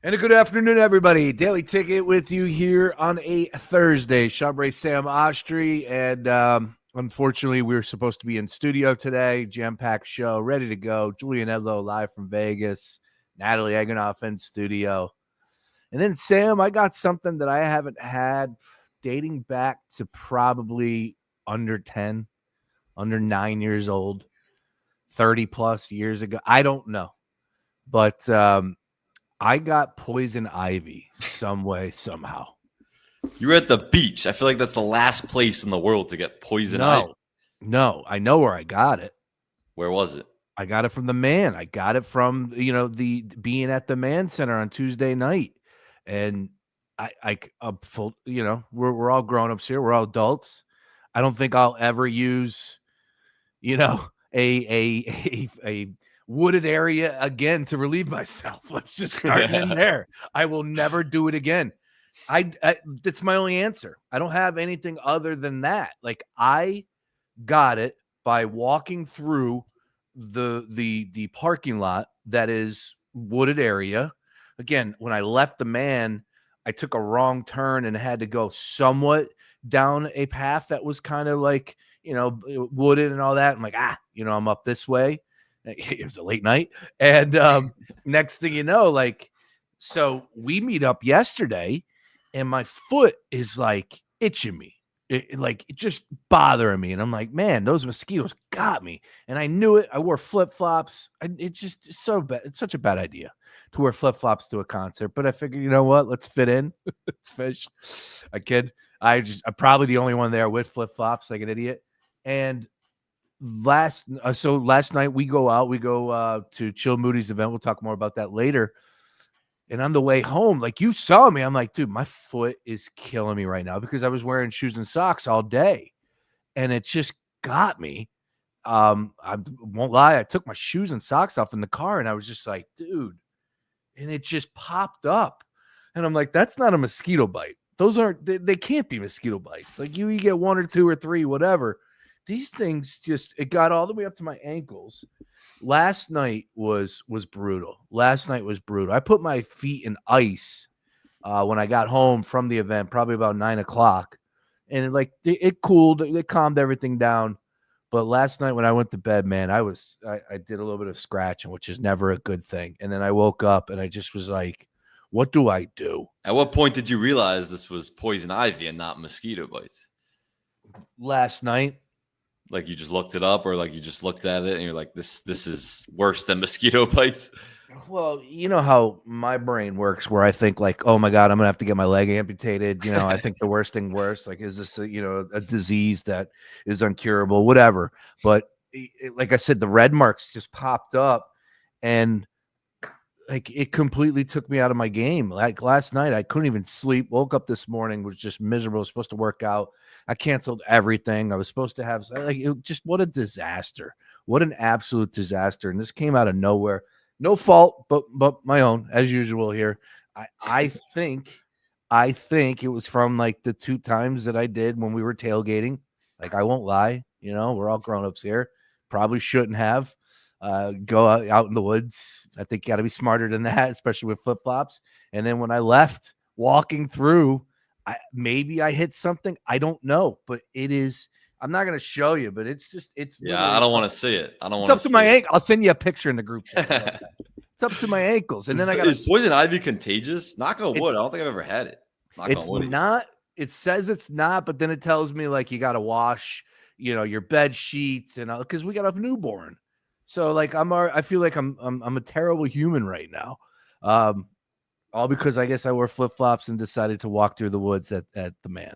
And a good afternoon, everybody. Daily Ticket with you here on a Thursday. Chabray Sam Ostry, and unfortunately, we were supposed to be in studio today. Jam-packed show, ready to go. Julian Edlow live from Vegas. Natalie Eganoff in studio. And then, Sam, I got something that I haven't had dating back to probably under 10, under 9 years old, 30-plus years ago. I don't know. But I got poison ivy some way, somehow. You were at the beach. I feel like that's the last place in the world to get poison ivy. No, I know where I got it. Where was it? I got it from the Man. I got it from, the being at the Man Center on Tuesday night. And we're all grown-ups here. We're all adults. I don't think I'll ever use, a wooded area again to relieve myself. Let's just start in there. I will never do it again. That's my only answer. I don't have anything other than that. Like, I got it by walking through the parking lot that is wooded area. Again, when I left the Man, I took a wrong turn and had to go somewhat down a path that was kind of like, wooded and all that. I'm like, I'm up this way. It was a late night. And next thing you know, so we meet up yesterday and my foot is like itching me. It just bothering me. And I'm like, man, those mosquitoes got me. And I knew it. I wore flip-flops. It's so bad. It's such a bad idea to wear flip-flops to a concert. But I figured, you know what? Let's fit in. Let's fish. I kid. I'm probably the only one there with flip-flops like an idiot. And last night we go to Chill Moody's event. We'll talk more about that later. And on the way home, like you saw me, I'm like, dude, my foot is killing me right now because I was wearing shoes and socks all day. And it just got me. I won't lie. I took my shoes and socks off in the car and I was just like, dude, and it just popped up. And I'm like, that's not a mosquito bite. Those they can't be mosquito bites. Like you get one or two or three, whatever. These things it got all the way up to my ankles. Last night was brutal. I put my feet in ice when I got home from the event, probably about 9:00. And it cooled, it calmed everything down. But last night when I went to bed, man, I did a little bit of scratching, which is never a good thing. And then I woke up and I just was like, what do I do? At what point did you realize this was poison ivy and not mosquito bites? Last night. Like you just looked it up, or like you just looked at it and you're like, this is worse than mosquito bites? Well, you know how my brain works where I think like, oh my God, I'm going to have to get my leg amputated. I think the worst thing worse, like, is this a disease that is uncurable, whatever. But like I said, the red marks just popped up and like it completely took me out of my game. Like last night, I couldn't even sleep. Woke up this morning, was just miserable. I was supposed to work out. I canceled everything. I was supposed to have what a disaster. What an absolute disaster. And this came out of nowhere. No fault, but my own, as usual here. I think it was from like the 2 times that I did when we were tailgating. Like I won't lie, we're all grown-ups here. Probably shouldn't have. Go out in the woods. I think you got to be smarter than that, especially with flip-flops. And then when I left walking through, maybe I hit something. I don't know, but it is. I'm not going to show you, but it's yeah. I don't want to see it. I don't want to. It's up to my ankle. I'll send you a picture in the group. It's up to my ankles, and then is poison ivy contagious? Knock on wood. I don't think I've ever had it. It's not. It says it's not, but then it tells me like you got to wash, your bed sheets and because we got a newborn. So like I feel like I'm a terrible human right now, all because I guess I wore flip-flops and decided to walk through the woods at the Man.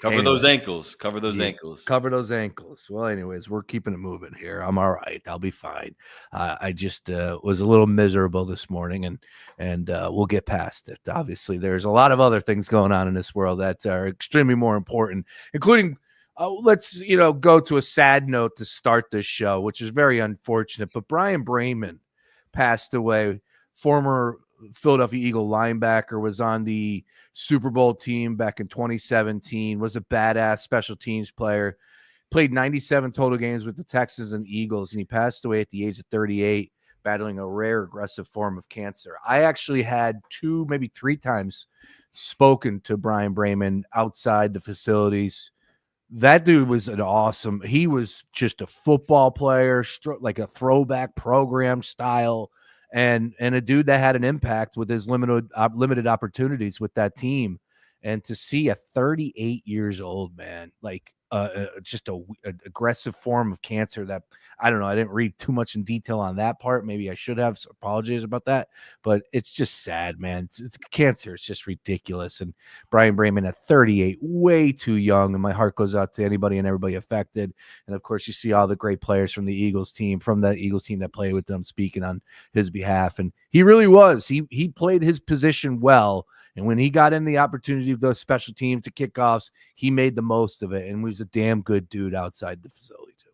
Cover those ankles. Cover those ankles. Well, anyways, we're keeping it moving here. I'm all right. I'll be fine. I just was a little miserable this morning, and we'll get past it. Obviously, there's a lot of other things going on in this world that are extremely more important, including. Let's, go to a sad note to start this show, which is very unfortunate. But Brian Brayman passed away, former Philadelphia Eagle linebacker, was on the Super Bowl team back in 2017, was a badass special teams player, played 97 total games with the Texans and Eagles, and he passed away at the age of 38 battling a rare aggressive form of cancer. I actually had 2, maybe 3 times spoken to Brian Brayman outside the facilities. That dude was he was just a football player, like a throwback program style, and a dude that had an impact with his limited opportunities with that team. And to see a 38 years old man, like just a aggressive form of cancer that, I don't know, I didn't read too much in detail on that part. Maybe I should have. So apologies about that, but it's just sad, man. It's cancer. It's just ridiculous. And Brian Brayman at 38, way too young. And my heart goes out to anybody and everybody affected. And of course, you see all the great players from the Eagles team that played with them speaking on his behalf. And he really was. He played his position well. And when he got in the opportunity of those special teams to kickoffs, he made the most of it. And was a damn good dude outside the facility too.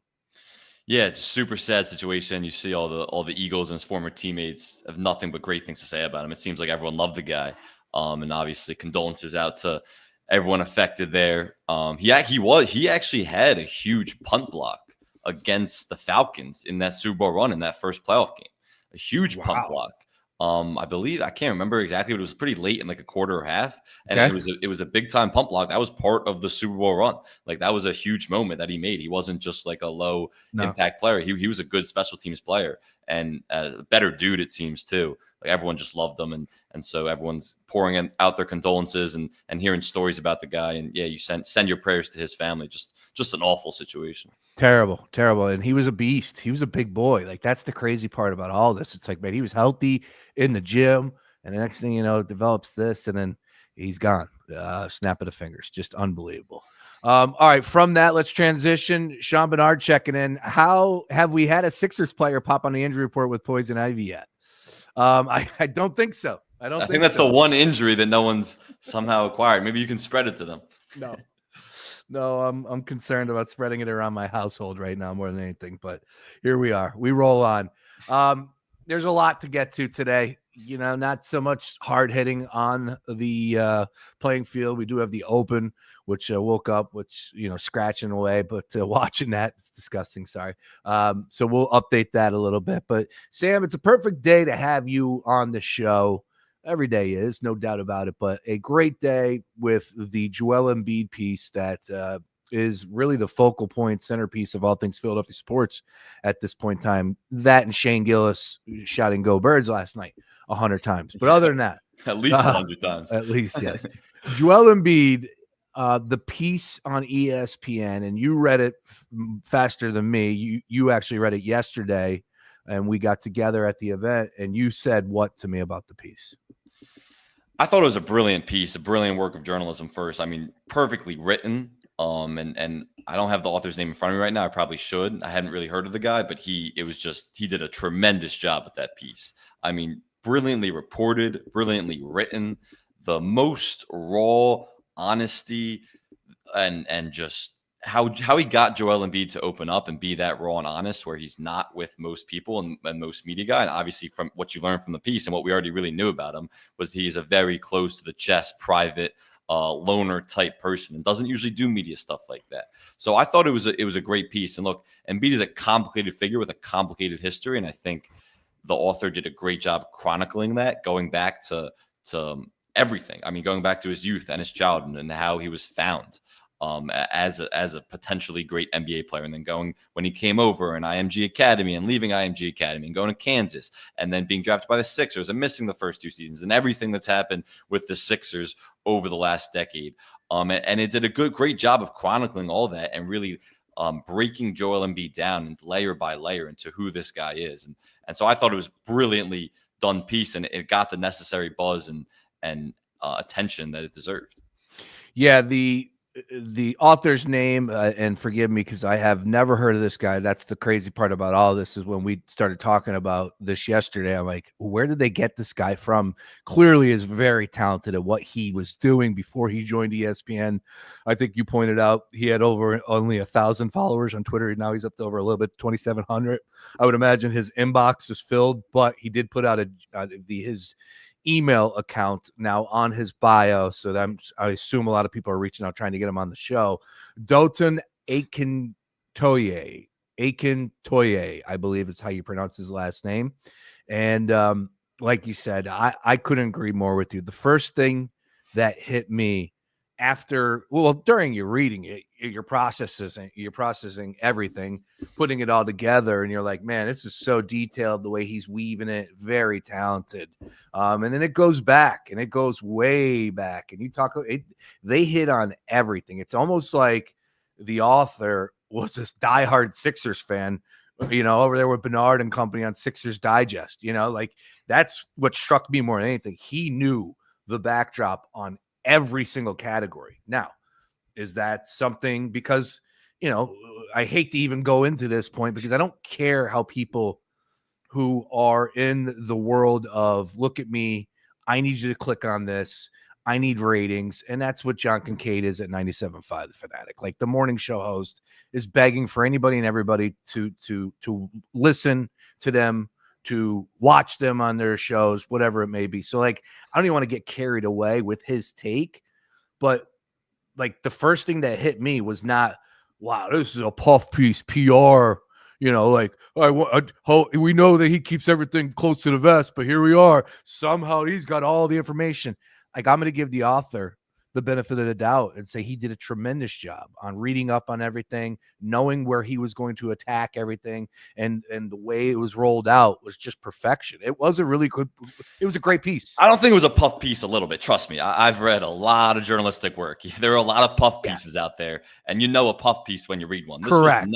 Yeah, it's a super sad situation. You see all the Eagles and his former teammates have nothing but great things to say about him. It seems like everyone loved the guy. And obviously condolences out to everyone affected there. He actually had a huge punt block against the Falcons in that Super Bowl run in that first playoff game. A huge punt block. I believe, I can't remember exactly, but it was pretty late in like a quarter or half. And it was a big time punt block. That was part of the Super Bowl run. Like that was a huge moment that he made. He wasn't just like a low impact player. He was a good special teams player and a better dude, it seems too. Like everyone just loved him. And so everyone's pouring out their condolences and hearing stories about the guy. And yeah, you send your prayers to his family. Just an awful situation. Terrible. And he was a beast. He was a big boy. Like that's the crazy part about all this. It's like, man, he was healthy in the gym, and the next thing you know, develops this, and then he's gone. Snap of the fingers. Just unbelievable. All right, from that, let's transition. Sean Bernard checking in. How have we had a Sixers player pop on the injury report with poison ivy yet? I don't think so. I think that's the one injury that no one's somehow acquired. Maybe you can spread it to them. No, I'm concerned about spreading it around my household right now more than anything, but here we are. We roll on. There's a lot to get to today. You know, not so much hard hitting on the playing field. We do have the Open, which woke up, scratching away, but watching that, it's disgusting. Sorry. So we'll update that a little bit. But Sam, it's a perfect day to have you on the show. Every day is, no doubt about it, but a great day with the Joel Embiid piece that is really the focal point, centerpiece of all things Philadelphia sports at this point in time. That and Shane Gillis shouting "Go Birds" last night 100 times. But other than that, at least 100 times. At least, yes. Joel Embiid, the piece on ESPN, and you read it faster than me. You actually read it yesterday, and we got together at the event, and you said what to me about the piece? I thought it was a brilliant piece, a brilliant work of journalism first. I mean, perfectly written. And I don't have the author's name in front of me right now. I probably should. I hadn't really heard of the guy, but he did a tremendous job with that piece. I mean, brilliantly reported, brilliantly written, the most raw honesty and just how he got Joel Embiid to open up and be that raw and honest, where he's not with most people and most media guy. And obviously, from what you learned from the piece and what we already really knew about him, was he's a very close to the chest, private, loner type person, and doesn't usually do media stuff like that. So I thought it was a great piece. And look, Embiid is a complicated figure with a complicated history, and I think the author did a great job chronicling that, going back to everything. I mean, going back to his youth and his childhood and how he was found as a potentially great NBA player, and then going when he came over in IMG Academy and leaving IMG Academy and going to Kansas and then being drafted by the Sixers and missing the first 2 seasons and everything that's happened with the Sixers over the last decade. And it did a great job of chronicling all that and really breaking Joel Embiid down and layer by layer into who this guy is. And so I thought it was brilliantly done piece, and it got the necessary buzz and attention that it deserved. Yeah, the author's name, and forgive me because I have never heard of this guy. That's the crazy part about all this, is when we started talking about this yesterday, I'm like, where did they get this guy from? Clearly is very talented at what he was doing before he joined ESPN. I think you pointed out he had only 1,000 followers on Twitter. Now he's up to over a little bit, 2,700. I would imagine his inbox is filled, but he did put out his email account now on his bio, so that I assume a lot of people are reaching out trying to get him on the show. Doton Akintoye, Akintoye, I believe is how you pronounce his last name. And like you said, I couldn't agree more with you. The first thing that hit me after, well, during your reading it, you're processing everything, putting it all together, and you're like, man, this is so detailed the way he's weaving it, very talented. And then it goes back, and it goes way back, and you talk it, they hit on everything. It's almost like the author was this diehard Sixers fan, over there with Bernard and company on Sixers Digest. Like that's what struck me more than anything. He knew the backdrop on every single category. Now, is that something because, I hate to even go into this point because I don't care how people who are in the world of look at me, I need you to click on this, I need ratings. And that's what John Kincaid is at 97.5 The Fanatic. Like the morning show host is begging for anybody and everybody to listen to them, to watch them on their shows, whatever it may be. So like, I don't even want to get carried away with his take, but like the first thing that hit me was not, wow, this is a puff piece PR. Like we know that he keeps everything close to the vest, but here we are. Somehow he's got all the information. Like I'm going to give the author the benefit of the doubt and say he did a tremendous job on reading up on everything, knowing where he was going to attack everything, and the way it was rolled out was just perfection. It was a really good, it was a great piece. I don't think it was a puff piece a little bit. Trust me. I've read a lot of journalistic work. There are a lot of puff pieces out there, and a puff piece when you read one. Correct.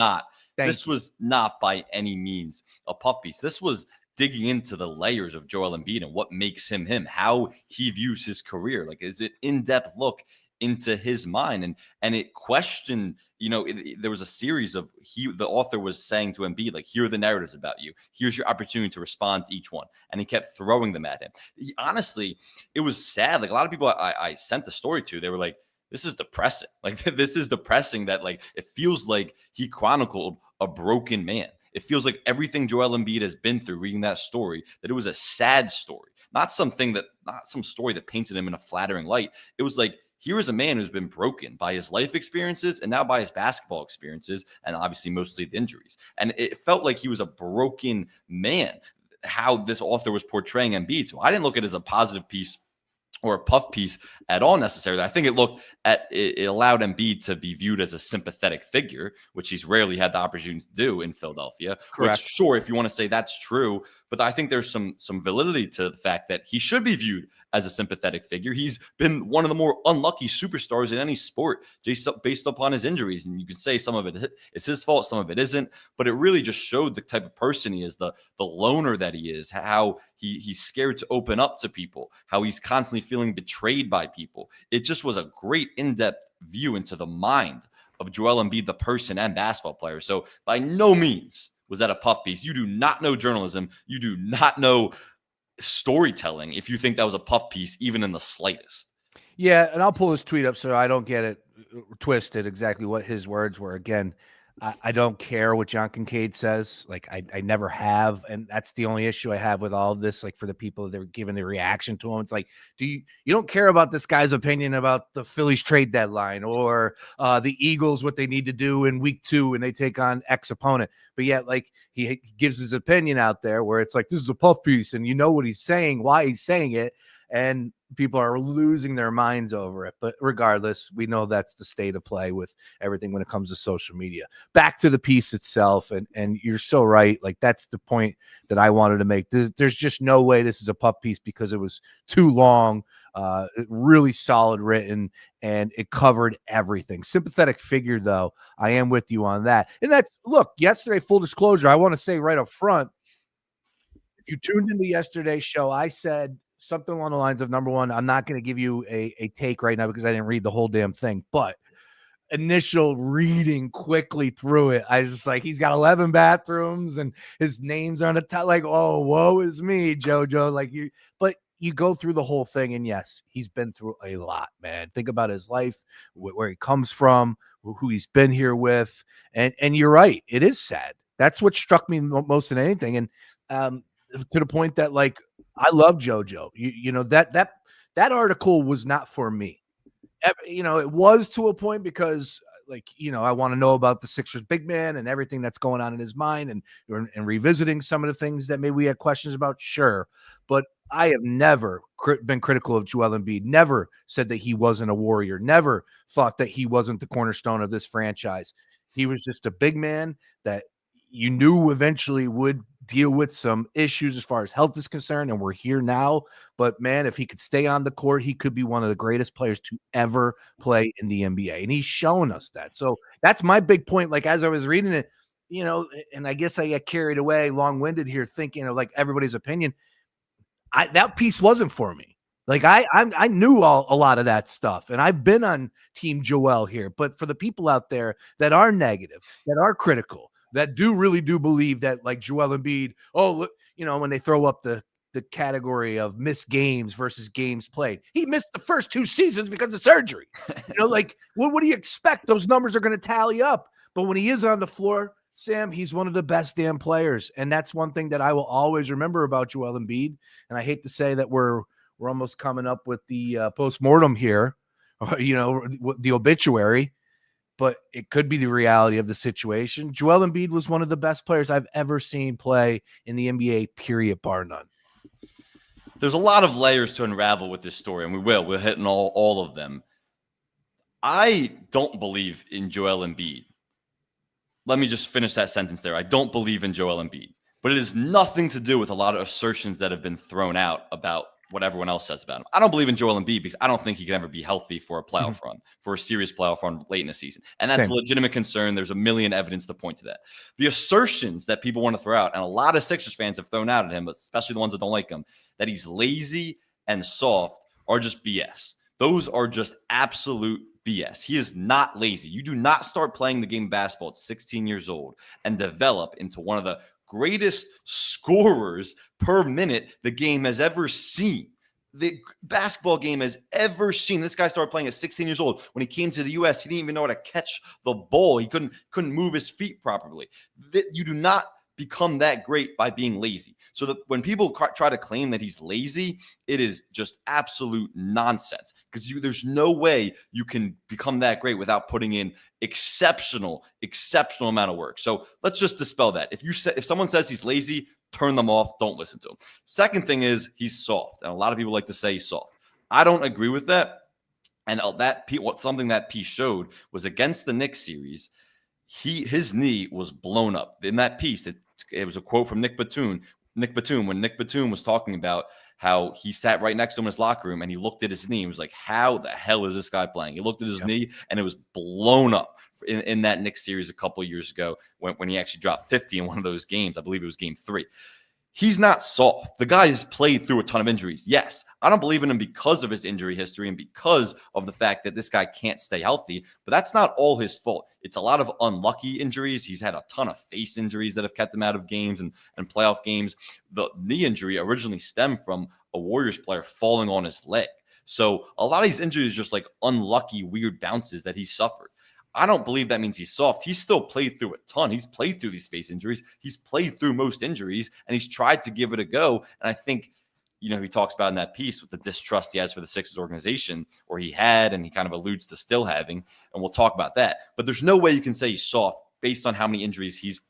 This was not by any means a puff piece. This was digging into the layers of Joel Embiid and what makes him him, how he views his career. Like, is it in-depth look into his mind? And it questioned, there was a series of the author was saying to Embiid, like, here are the narratives about you. Here's your opportunity to respond to each one. And he kept throwing them at him. Honestly, it was sad. Like a lot of people I sent the story to, they were like, this is depressing. Like, this is depressing that, like, it feels like he chronicled a broken man. It feels like everything Joel Embiid has been through reading that story, that it was a sad story, not some story that painted him in a flattering light. It was like, here is a man who's been broken by his life experiences and now by his basketball experiences, and obviously mostly the injuries. And it felt like he was a broken man, how this author was portraying Embiid. So I didn't look at it as a positive piece or a puff piece at all necessarily. I think it allowed Embiid to be viewed as a sympathetic figure, which he's rarely had the opportunity to do in Philadelphia. Correct. Which, sure, if you want to say that's true, but I think there's some validity to the fact that he should be viewed as a sympathetic figure. He's been one of the more unlucky superstars in any sport based upon his injuries. And you can say some of it is his fault, some of it isn't, but it really just showed the type of person he is, the loner that he is, how he's scared to open up to people, how he's constantly feeling betrayed by people. It just was a great in-depth view into the mind of Joel Embiid, the person and basketball player. So by no means was that a puff piece. You do not know journalism. You do not know storytelling if you think that was a puff piece, even in the slightest. Yeah, and I'll pull his tweet up so I don't get it twisted exactly what his words were. Again, I don't care what John Kincaid says. Like I never have, and that's the only issue I have with all of this. Like for the people that are giving the reaction to him, it's like, you don't care about this guy's opinion about the Phillies trade deadline or the Eagles, what they need to do in week 2 and they take on X opponent. But yet, like he gives his opinion out there where it's like, this is a puff piece, and you know what he's saying, why he's saying it, and people are losing their minds over it. But regardless, we know that's the state of play with everything when it comes to social media. Back to the piece itself, and you're so right. Like that's the point that I wanted to make. There's just no way this is a puff piece because it was too long, really solid written, and it covered everything. Sympathetic figure, though, I am with you on that. And that's, look, yesterday, full disclosure, I want to say right up front, if you tuned into yesterday's show, I said something along the lines of, number one, I'm not going to give you a take right now because I didn't read the whole damn thing, but initial reading quickly through it, I was just like, he's got 11 bathrooms and his name's on the top. Like, oh, woe is me, JoJo. Like but you go through the whole thing, and yes, he's been through a lot, man. Think about his life, where he comes from, who he's been here with, and you're right, it is sad. That's what struck me most than anything, and to the point that, like, I love JoJo. You know that article was not for me. It was to a point because I want to know about the Sixers big man and everything that's going on in his mind, and revisiting some of the things that maybe we had questions about. Sure. But I have never been critical of Joel Embiid, never said that he wasn't a warrior, never thought that he wasn't the cornerstone of this franchise. He was just a big man that you knew eventually would deal with some issues as far as health is concerned, and we're here now. But man, if he could stay on the court, he could be one of the greatest players to ever play in the NBA, and he's shown us that. So that's my big point. Like, as I was reading it, and I guess I get carried away, long-winded here, thinking of like everybody's opinion. That piece wasn't for me. Like I knew a lot of that stuff, and I've been on Team Joel here. But for the people out there that are negative, that are critical, that really do believe that, like, Joel Embiid, look, when they throw up the category of missed games versus games played, he missed the first 2 seasons because of surgery. Like, what do you expect? Those numbers are going to tally up. But when he is on the floor, Sam, he's one of the best damn players. And that's one thing that I will always remember about Joel Embiid. And I hate to say that we're almost coming up with the postmortem here, the obituary, but it could be the reality of the situation. Joel Embiid was one of the best players I've ever seen play in the NBA, period, bar none. There's a lot of layers to unravel with this story, and we're hitting all of them. I don't believe in Joel Embiid. Let me just finish that sentence there. I don't believe in Joel Embiid, but it has nothing to do with a lot of assertions that have been thrown out about what everyone else says about him. I don't believe in Joel Embiid because I don't think he can ever be healthy for a playoff run, for a serious playoff run late in the season. And that's a legitimate concern. There's a million evidence to point to that. The assertions that people want to throw out, and a lot of Sixers fans have thrown out at him, but especially the ones that don't like him, that he's lazy and soft, are just BS. Those are just absolute BS. He is not lazy. You do not start playing the game of basketball at 16 years old and develop into one of the greatest scorers per minute the game has ever seen. The basketball game has ever seen. This guy started playing at 16 years old. When he came to the U.S., he didn't even know how to catch the ball. He couldn't move his feet properly. You do not become that great by being lazy. So that when people try to claim that he's lazy, it is just absolute nonsense, because there's no way you can become that great without putting in exceptional amount of work. So let's just dispel that. If someone says he's lazy, turn them off. Don't listen to him. Second thing is he's soft. And a lot of people like to say he's soft. I don't agree with that. And something that piece showed was against the Knicks series, his knee was blown up. In that piece, it was a quote from Nick Batum, when Nick Batum was talking about how he sat right next to him in his locker room and he looked at his knee and was like, how the hell is this guy playing? He looked at his knee and it was blown up in that Knicks series a couple of years ago when he actually dropped 50 in one of those games. I believe it was game 3. He's not soft. The guy has played through a ton of injuries. Yes, I don't believe in him because of his injury history and because of the fact that this guy can't stay healthy, but that's not all his fault. It's a lot of unlucky injuries. He's had a ton of face injuries that have kept him out of games and playoff games. The knee injury originally stemmed from a Warriors player falling on his leg. So a lot of these injuries are just like unlucky, weird bounces that he suffered. I don't believe that means he's soft. He's still played through a ton. He's played through these face injuries. He's played through most injuries, and he's tried to give it a go. And I think, he talks about in that piece with the distrust he has for the Sixers organization, or he had, and he kind of alludes to still having, and we'll talk about that. But there's no way you can say he's soft based on how many injuries he's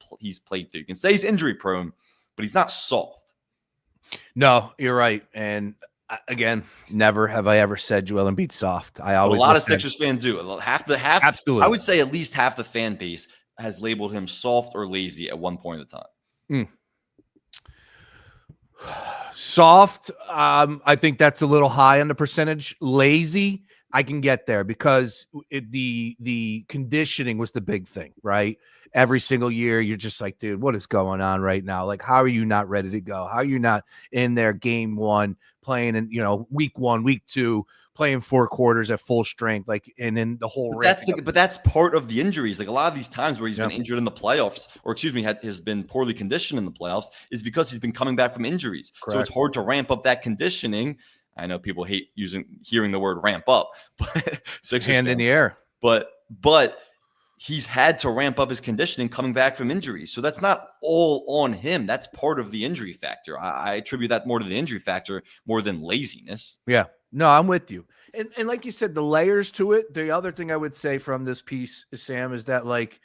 played through. You can say he's injury prone, but he's not soft. No, you're right. And again, never have I ever said Joel Embiid soft. A lot of Sixers fans do. Absolutely. I would say at least half the fan base has labeled him soft or lazy at one point in time. Soft, I think that's a little high on the percentage. Lazy, I can get there because the conditioning was the big thing, right? Every single year, you're just like, dude, what is going on right now? Like, how are you not ready to go? How are you not in there game 1 playing in, week 1, week 2, playing 4 quarters at full strength, like, and then the whole but that's part of the injuries. Like a lot of these times where he's been injured in the playoffs, or has been poorly conditioned in the playoffs, is because he's been coming back from injuries. Correct. So it's hard to ramp up that conditioning. I know people hate hearing the word ramp up, but Sixers hand in the air. But he's had to ramp up his conditioning coming back from injuries. So that's not all on him. That's part of the injury factor. I attribute that more to the injury factor more than laziness. Yeah. No, I'm with you. And like you said, the layers to it, the other thing I would say from this piece, Sam, is that like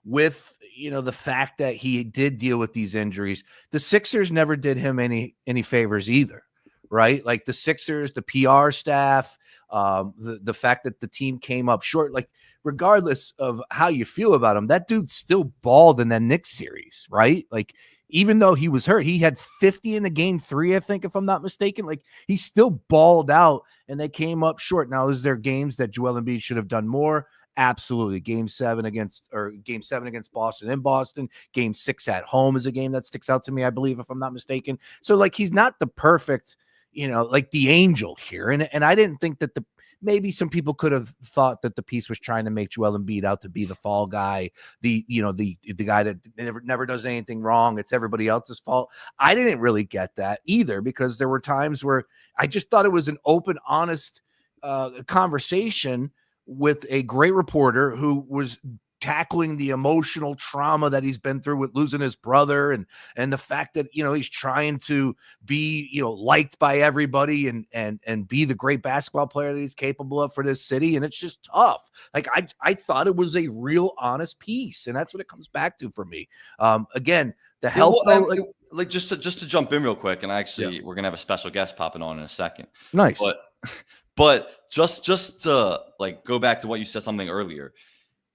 with, the fact that he did deal with these injuries, the Sixers never did him any favors either. Right? Like the Sixers, the PR staff, the fact that the team came up short, like regardless of how you feel about him, that dude still balled in that Knicks series, right? Like even though he was hurt, he had 50 in the game 3, I think, if I'm not mistaken. Like he still balled out and they came up short. Now, is there games that Joel Embiid should have done more? Absolutely. Game 7 against Boston in Boston. Game 6 at home is a game that sticks out to me, I believe, if I'm not mistaken. So like he's not the perfect, like the angel here. And I didn't think that maybe some people could have thought that the piece was trying to make Joel Embiid out to be the fall guy, the guy that never does anything wrong. It's everybody else's fault. I didn't really get that either, because there were times where I just thought it was an open, honest conversation with a great reporter who was tackling the emotional trauma that he's been through with losing his brother and the fact that, he's trying to be, liked by everybody and be the great basketball player that he's capable of for this city. And it's just tough. Like I thought it was a real honest piece, and that's what it comes back to for me. Again, the health, just to jump in real quick. And actually we're going to have a special guest popping on in a second. Nice. But just to like go back to what you said something earlier.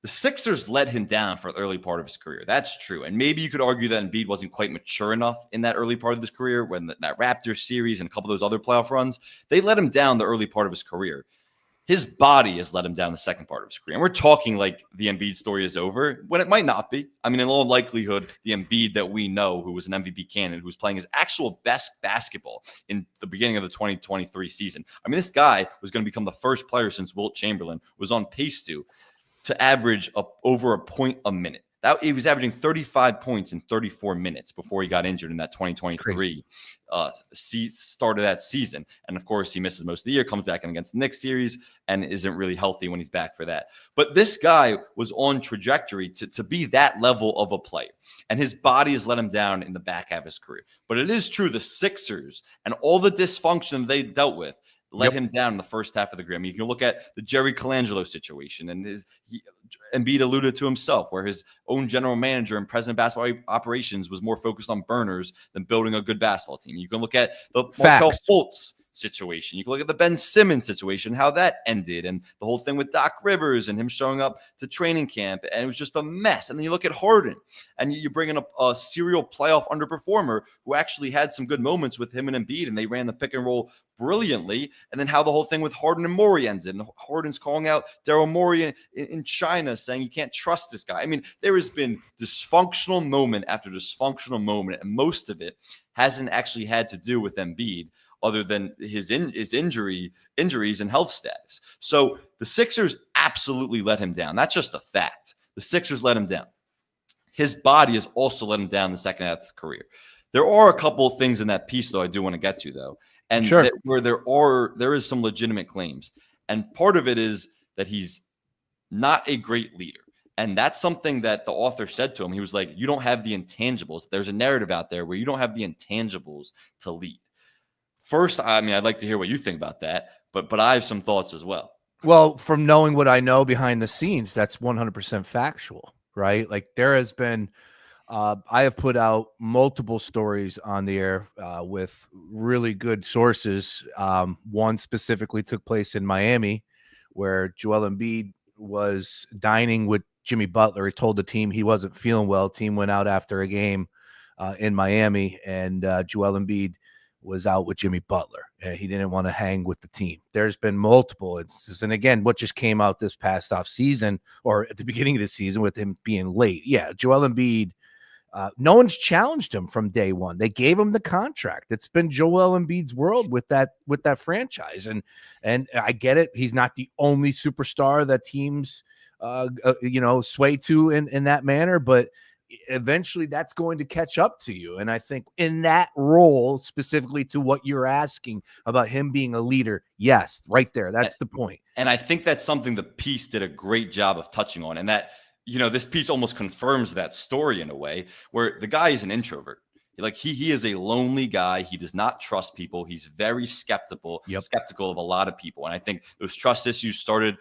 The Sixers let him down for the early part of his career. That's true. And maybe you could argue that Embiid wasn't quite mature enough in that early part of his career when that Raptors series and a couple of those other playoff runs, they let him down the early part of his career. His body has let him down the second part of his career. And we're talking like the Embiid story is over when it might not be. I mean, in all likelihood, the Embiid that we know, who was an MVP candidate, who was playing his actual best basketball in the beginning of the 2023 season. I mean, this guy was going to become the first player since Wilt Chamberlain was on pace to average over a point a minute. He was averaging 35 points in 34 minutes before he got injured in that 2023 start of that season. And of course, he misses most of the year, comes back in against the Knicks series, and isn't really healthy when he's back for that. But this guy was on trajectory to be that level of a player. And his body has let him down in the back half of his career. But it is true, the Sixers and all the dysfunction they dealt with let him down in the first half of the career. I mean, you can look at the Jerry Colangelo situation, and Embiid alluded to himself, where his own general manager and president of basketball operations was more focused on burners than building a good basketball team. You can look at the Markelle Fultz situation. You can look at the Ben Simmons situation, how that ended, and the whole thing with Doc Rivers and him showing up to training camp, and it was just a mess. And then you look at Harden, and you bring in a serial playoff underperformer who actually had some good moments with him and Embiid, and they ran the pick and roll brilliantly. And then how the whole thing with Harden and Morey ends, and Harden's calling out Daryl Morey in China, saying you can't trust this guy. I mean, there has been dysfunctional moment after dysfunctional moment, and most of it hasn't actually had to do with Embiid, other than his injuries and health status. So the Sixers absolutely let him down. That's just a fact. The Sixers let him down. His body has also let him down the second half of his career. There are a couple of things in that piece, though, I do want to get to, though, and where there is some legitimate claims. And part of it is that he's not a great leader. And that's something that the author said to him. He was like, you don't have the intangibles. There's a narrative out there where you don't have the intangibles to lead. First, I mean, I'd like to hear what you think about that, but I have some thoughts as well. Well, from knowing what I know behind the scenes, that's 100% factual, right? Like there has been, I have put out multiple stories on the air with really good sources. One specifically took place in Miami, where Joel Embiid was dining with Jimmy Butler. He told the team he wasn't feeling well. Team went out after a game in Miami, and Joel Embiid was out with Jimmy Butler. He didn't want to hang with the team. There's been multiple instances. And again, what just came out this past off season, or at the beginning of the season, with him being late. Yeah, Joel Embiid, no one's challenged him from day one. They gave him the contract. It's been Joel Embiid's world with that franchise. And I get it. He's not the only superstar that teams sway to in that manner, but eventually that's going to catch up to you. And I think in that role, specifically to what you're asking about him being a leader, yes, right there. That's the point. And I think that's something the piece did a great job of touching on. And that this piece almost confirms that story in a way where the guy is an introvert. Like he is a lonely guy. He does not trust people. He's very skeptical of a lot of people. And I think those trust issues started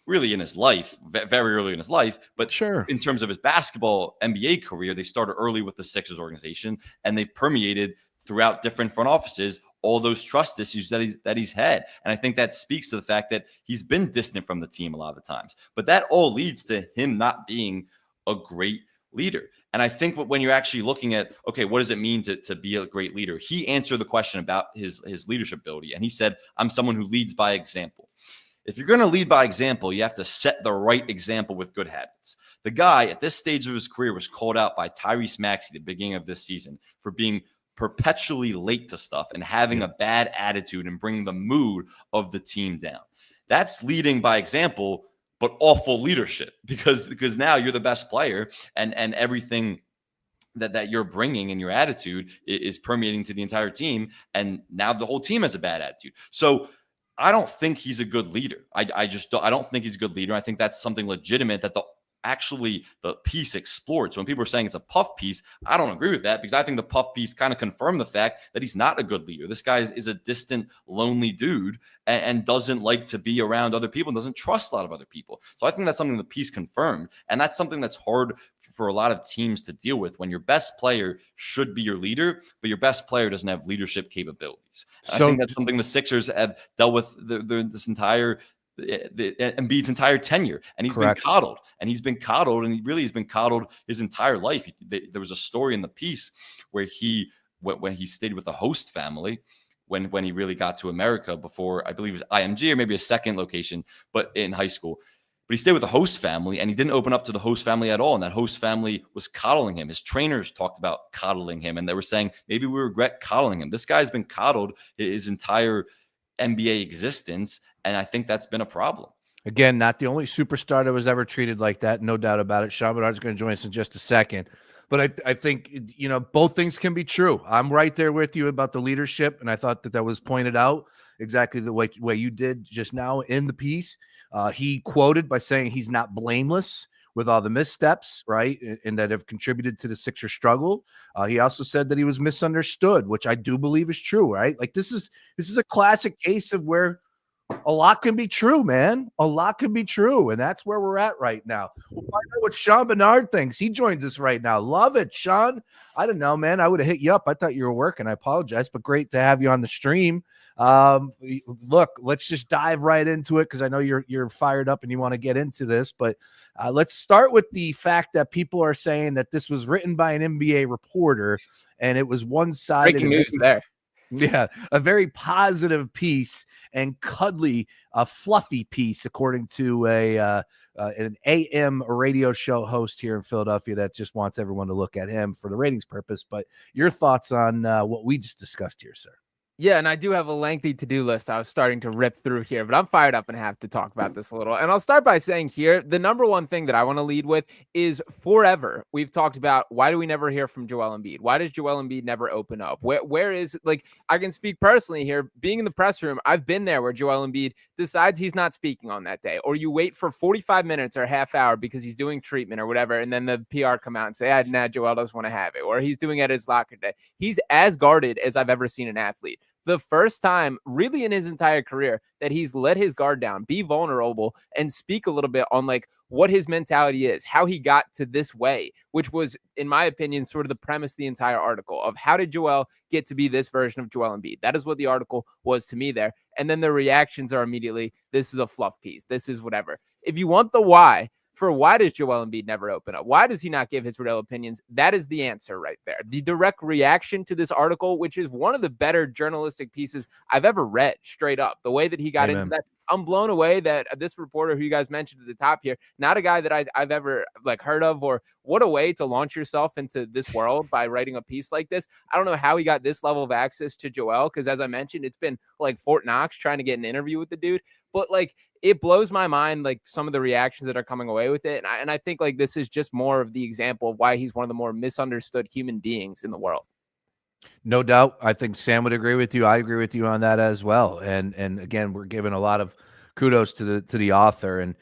really in his life, very early in his life. But sure, in terms of his basketball NBA career, they started early with the Sixers organization, and they permeated throughout different front offices all those trust issues that he's had. And I think that speaks to the fact that he's been distant from the team a lot of the times. But that all leads to him not being a great leader. And I think when you're actually looking at, okay, what does it mean to be a great leader? He answered the question about his leadership ability. And he said, I'm someone who leads by example. If you're going to lead by example, you have to set the right example with good habits. The guy at this stage of his career was called out by Tyrese Maxey at the beginning of this season for being perpetually late to stuff and having a bad attitude and bringing the mood of the team down. That's leading by example, but awful leadership because now you're the best player and everything that you're bringing and your attitude is permeating to the entire team. And now the whole team has a bad attitude. So I don't think he's a good leader. I don't think he's a good leader. I think that's something legitimate that the piece explored. So when people are saying it's a puff piece, I don't agree with that because I think the puff piece kind of confirmed the fact that he's not a good leader. This guy is a distant, lonely dude and doesn't like to be around other people and doesn't trust a lot of other people. So I think that's something the piece confirmed. And that's something that's hard for a lot of teams to deal with when your best player should be your leader, but your best player doesn't have leadership capabilities. So, I think that's something the Sixers have dealt with this entire Embiid's entire tenure, and he's been coddled, and he really has been coddled his entire life. There was a story in the piece where when he stayed with the host family, when he really got to America before, I believe it was IMG or maybe a second location, but in high school. But he stayed with the host family, and he didn't open up to the host family at all. And that host family was coddling him. His trainers talked about coddling him, and they were saying, maybe we regret coddling him. This guy's been coddled his entire NBA existence, and I think that's been a problem. Again, not the only superstar that was ever treated like that, no doubt about it. Sean Bernard's going to join us in just a second. But I think, both things can be true. I'm right there with you about the leadership, and I thought that was pointed out exactly the way you did just now in the piece. He quoted by saying he's not blameless with all the missteps, right, and that have contributed to the Sixers struggle. He also said that he was misunderstood, which I do believe is true, right? Like this is a classic case of where a lot can be true, man. A lot can be true, and that's where we're at right now. We'll find out what Sean Bernard thinks. He joins us right now. Love it, Sean. I don't know, man. I would have hit you up. I thought you were working. I apologize, but great to have you on the stream. Look, let's just dive right into it because I know you're fired up and you want to get into this. But let's start with the fact that people are saying that this was written by an NBA reporter and it was one-sided. Breaking news there. Yeah, a very positive piece and cuddly, fluffy piece, according to an AM radio show host here in Philadelphia that just wants everyone to look at him for the ratings purpose. But your thoughts on what we just discussed here, sir? Yeah, and I do have a lengthy to-do list I was starting to rip through here, but I'm fired up and have to talk about this a little. And I'll start by saying here, the number one thing that I want to lead with is forever we've talked about why do we never hear from Joel Embiid? Why does Joel Embiid never open up? Where is, like, I can speak personally here, being in the press room, I've been there where Joel Embiid decides he's not speaking on that day, or you wait for 45 minutes or a half hour because he's doing treatment or whatever, and then the PR come out and say, nah, Joel doesn't want to have it, or he's doing it at his locker day. He's as guarded as I've ever seen an athlete. The first time really in his entire career that he's let his guard down, be vulnerable, and speak a little bit on like what his mentality is, how he got to this way, which was, in my opinion, sort of the premise of the entire article of how did Joel get to be this version of Joel Embiid? That is what the article was to me there. And then the reactions are immediately, this is a fluff piece. This is whatever. If you want the why does Joel Embiid never open up? Why does he not give his real opinions? That is the answer right there. The direct reaction to this article, which is one of the better journalistic pieces I've ever read, straight up. The way that he got into that, I'm blown away that this reporter who you guys mentioned at the top here, not a guy that I've ever like heard of, or what a way to launch yourself into this world by writing a piece like this. I don't know how he got this level of access to Joel, because as I mentioned, it's been like Fort Knox trying to get an interview with the dude. But like, it blows my mind, like some of the reactions that are coming away with it. And I think like this is just more of the example of why he's one of the more misunderstood human beings in the world. No doubt. I think Sam would agree with you. I agree with you on that as well. And again, we're given a lot of kudos to the author. And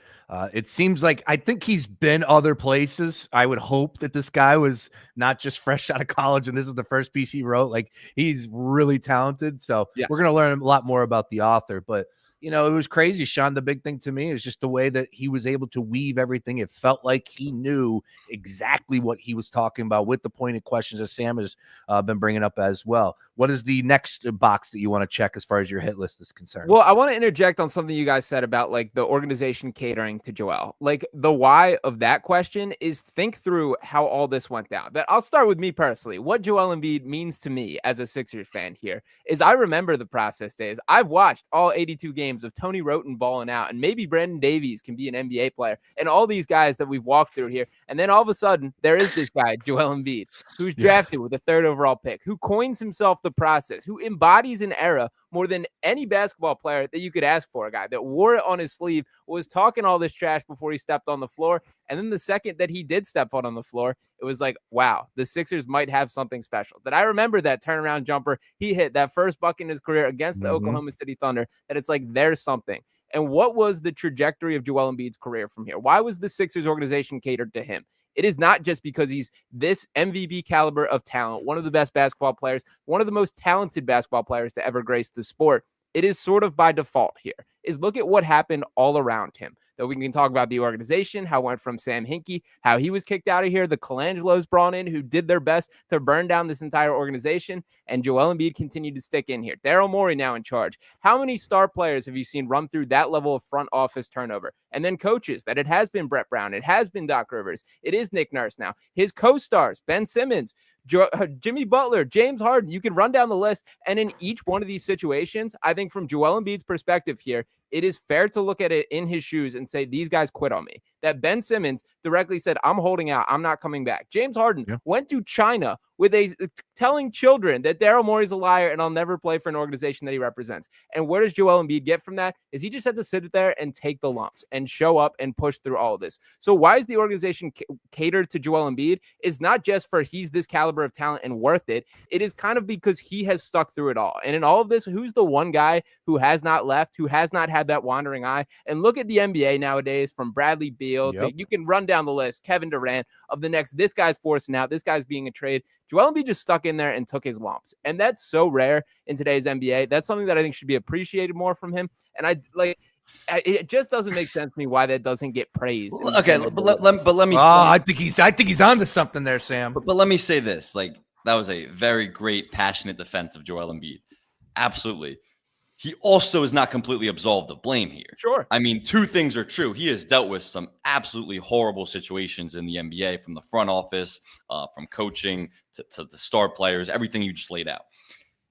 it seems like I think he's been other places. I would hope that this guy was not just fresh out of college and this is the first piece he wrote. Like, he's really talented. So we're going to learn a lot more about the author. But it was crazy, Sean. The big thing to me is just the way that he was able to weave everything. It felt like he knew exactly what he was talking about with the pointed questions that Sam has been bringing up as well. What is the next box that you want to check as far as your hit list is concerned? Well, I want to interject on something you guys said about like the organization catering to Joel. Like, the why of that question is think through how all this went down. But I'll start with me personally. What Joel Embiid means to me as a Sixers fan here is I remember the process days. I've watched all 82 games of Tony Wroten balling out, and maybe Brandon Davies can be an NBA player, and all these guys that we've walked through here. And then all of a sudden, there is this guy, Joel Embiid, who's drafted with a 3rd overall pick, who coins himself the process, who embodies an era more than any basketball player that you could ask for. A guy that wore it on his sleeve, was talking all this trash before he stepped on the floor. And then the second that he did step out on the floor, it was like, wow, the Sixers might have something special. That I remember that turnaround jumper he hit, that first bucket in his career against the Oklahoma City Thunder, that it's like, there's something. And what was the trajectory of Joel Embiid's career from here? Why was the Sixers organization catered to him? It is not just because he's this MVP caliber of talent, one of the best basketball players, one of the most talented basketball players to ever grace the sport. It is sort of by default here, is look at what happened all around him. That we can talk about the organization, how it went from Sam Hinkie, how he was kicked out of here, the Colangelos brought in who did their best to burn down this entire organization, and Joel Embiid continued to stick in here. Daryl Morey now in charge. How many star players have you seen run through that level of front office turnover? And then coaches, that it has been Brett Brown, it has been Doc Rivers, it is Nick Nurse now. His co-stars, Ben Simmons, Jimmy Butler, James Harden, you can run down the list. And in each one of these situations, I think from Joel Embiid's perspective here, it is fair to look at it in his shoes and say, these guys quit on me. That Ben Simmons directly said, I'm holding out. I'm not coming back. James Harden went to China with telling children that Daryl Morey's a liar and I'll never play for an organization that he represents. And where does Joel Embiid get from that? Is he just had to sit there and take the lumps and show up and push through all of this. So why is the organization catered to Joel Embiid? It's not just for he's this caliber of talent and worth it. It is kind of because he has stuck through it all. And in all of this, who's the one guy who has not left, who has not had that wandering eye? And look at the NBA nowadays, from Bradley Beal to, you can run down the list, Kevin Durant, of the next, this guy's forcing out, this guy's being a trade. Joel Embiid just stuck in there and took his lumps. And that's so rare in today's NBA. That's something that I think should be appreciated more from him. And it just doesn't make sense to me why that doesn't get praised. Okay, but let me. I think he's onto something there, Sam. But let me say this: like, that was a very great, passionate defense of Joel Embiid. Absolutely. He also is not completely absolved of blame here. Sure. I mean, two things are true. He has dealt with some absolutely horrible situations in the NBA, from the front office, from coaching to the star players, everything you just laid out.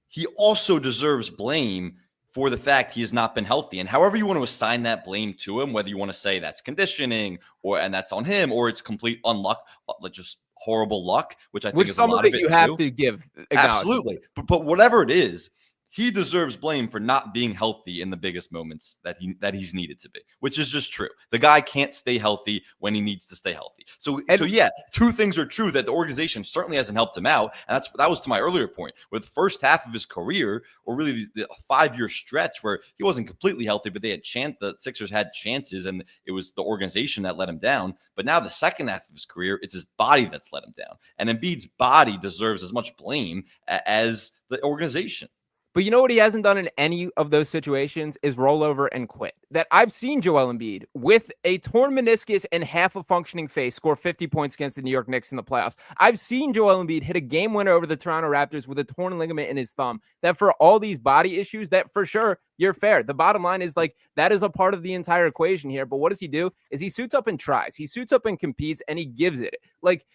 He also deserves blame for the fact he has not been healthy. And however you want to assign that blame to him, whether you want to say that's conditioning and that's on him, or it's complete unluck, like just horrible luck, which I think is a lot of it you have to give. Absolutely. But whatever it is, he deserves blame for not being healthy in the biggest moments that he's needed to be, which is just true. The guy can't stay healthy when he needs to stay healthy. So yeah, two things are true: that the organization certainly hasn't helped him out. And that was to my earlier point, with the first half of his career, or really the 5-year stretch where he wasn't completely healthy, but the Sixers had chances, and it was the organization that let him down. But now the second half of his career, it's his body that's let him down. And Embiid's body deserves as much blame as the organization. But you know what he hasn't done in any of those situations is roll over and quit. That I've seen Joel Embiid with a torn meniscus and half a functioning face score 50 points against the New York Knicks in the playoffs. I've seen Joel Embiid hit a game winner over the Toronto Raptors with a torn ligament in his thumb. That for all these body issues, that for sure, you're fair. The bottom line is, like, that is a part of the entire equation here. But what does he do? Is he suits up and tries. He suits up and competes, and he gives it. Like,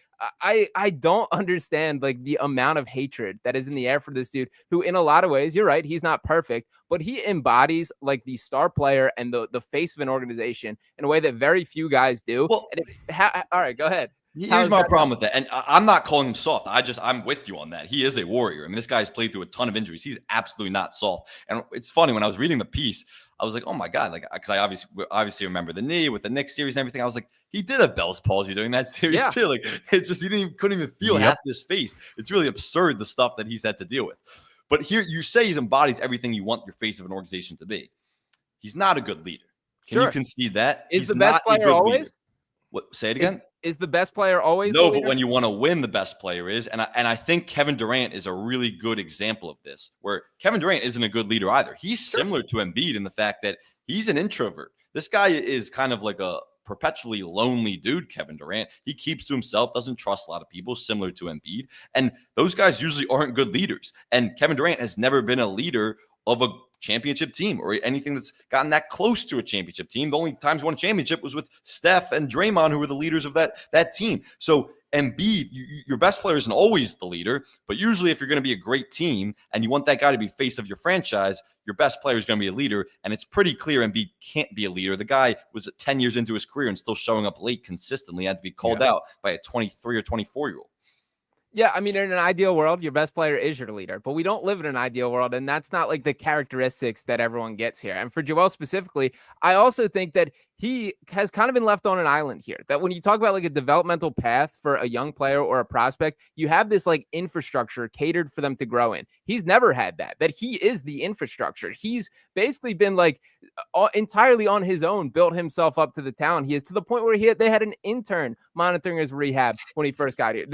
I don't understand, like, the amount of hatred that is in the air for this dude, who in a lot of ways, you're right, he's not perfect, but he embodies like the star player and the face of an organization in a way that very few guys do. Well, all right, go ahead. Here's my problem with that. And I'm not calling him soft. I'm with you on that. He is a warrior. I mean, this guy's played through a ton of injuries. He's absolutely not soft. And it's funny, when I was reading the piece, I was like, oh my God, like, because I obviously remember the knee with the Knicks series and everything. I was like, he did have Bell's palsy during that series too. Like, it's just, couldn't even feel half his face. It's really absurd, the stuff that he's had to deal with. But here you say he embodies everything you want your face of an organization to be. He's not a good leader. Can you concede that? Is He's the best not a player good always? leader. What? Say it again. Is the best player always the No, leader? but when you want to win, the best player is. And I think Kevin Durant is a really good example of this, where Kevin Durant isn't a good leader either. He's similar to Embiid in the fact that he's an introvert. This guy is kind of like a perpetually lonely dude, Kevin Durant. He keeps to himself, doesn't trust a lot of people, similar to Embiid. And those guys usually aren't good leaders. And Kevin Durant has never been a leader of a championship team or anything that's gotten that close to a championship team. The only times he won a championship was with Steph and Draymond, who were the leaders of that team. So Embiid, your best player isn't always the leader, but usually if you're going to be a great team and you want that guy to be face of your franchise, your best player is going to be a leader. And it's pretty clear Embiid can't be a leader. The guy was 10 years into his career and still showing up late consistently, had to be called out by a 23 or 24-year-old. Yeah, I mean, in an ideal world, your best player is your leader, but we don't live in an ideal world, and that's not like the characteristics that everyone gets here. And for Joel specifically, I also think that he has kind of been left on an island here. That when you talk about like a developmental path for a young player or a prospect, you have this like infrastructure catered for them to grow in. He's never had that he is the infrastructure. He's basically been like entirely on his own, built himself up to the talent he is, to the point where they had an intern monitoring his rehab when he first got here.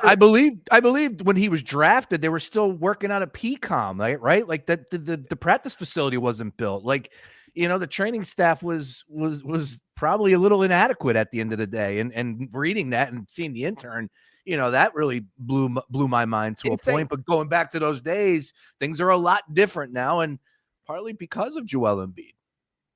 I believed when he was drafted, they were still working on a PCOM, right? Like that the practice facility wasn't built. Like, the training staff was probably a little inadequate at the end of the day. And reading that and seeing the intern, that really blew my mind to a point. But going back to those days, things are a lot different now, and partly because of Joel Embiid.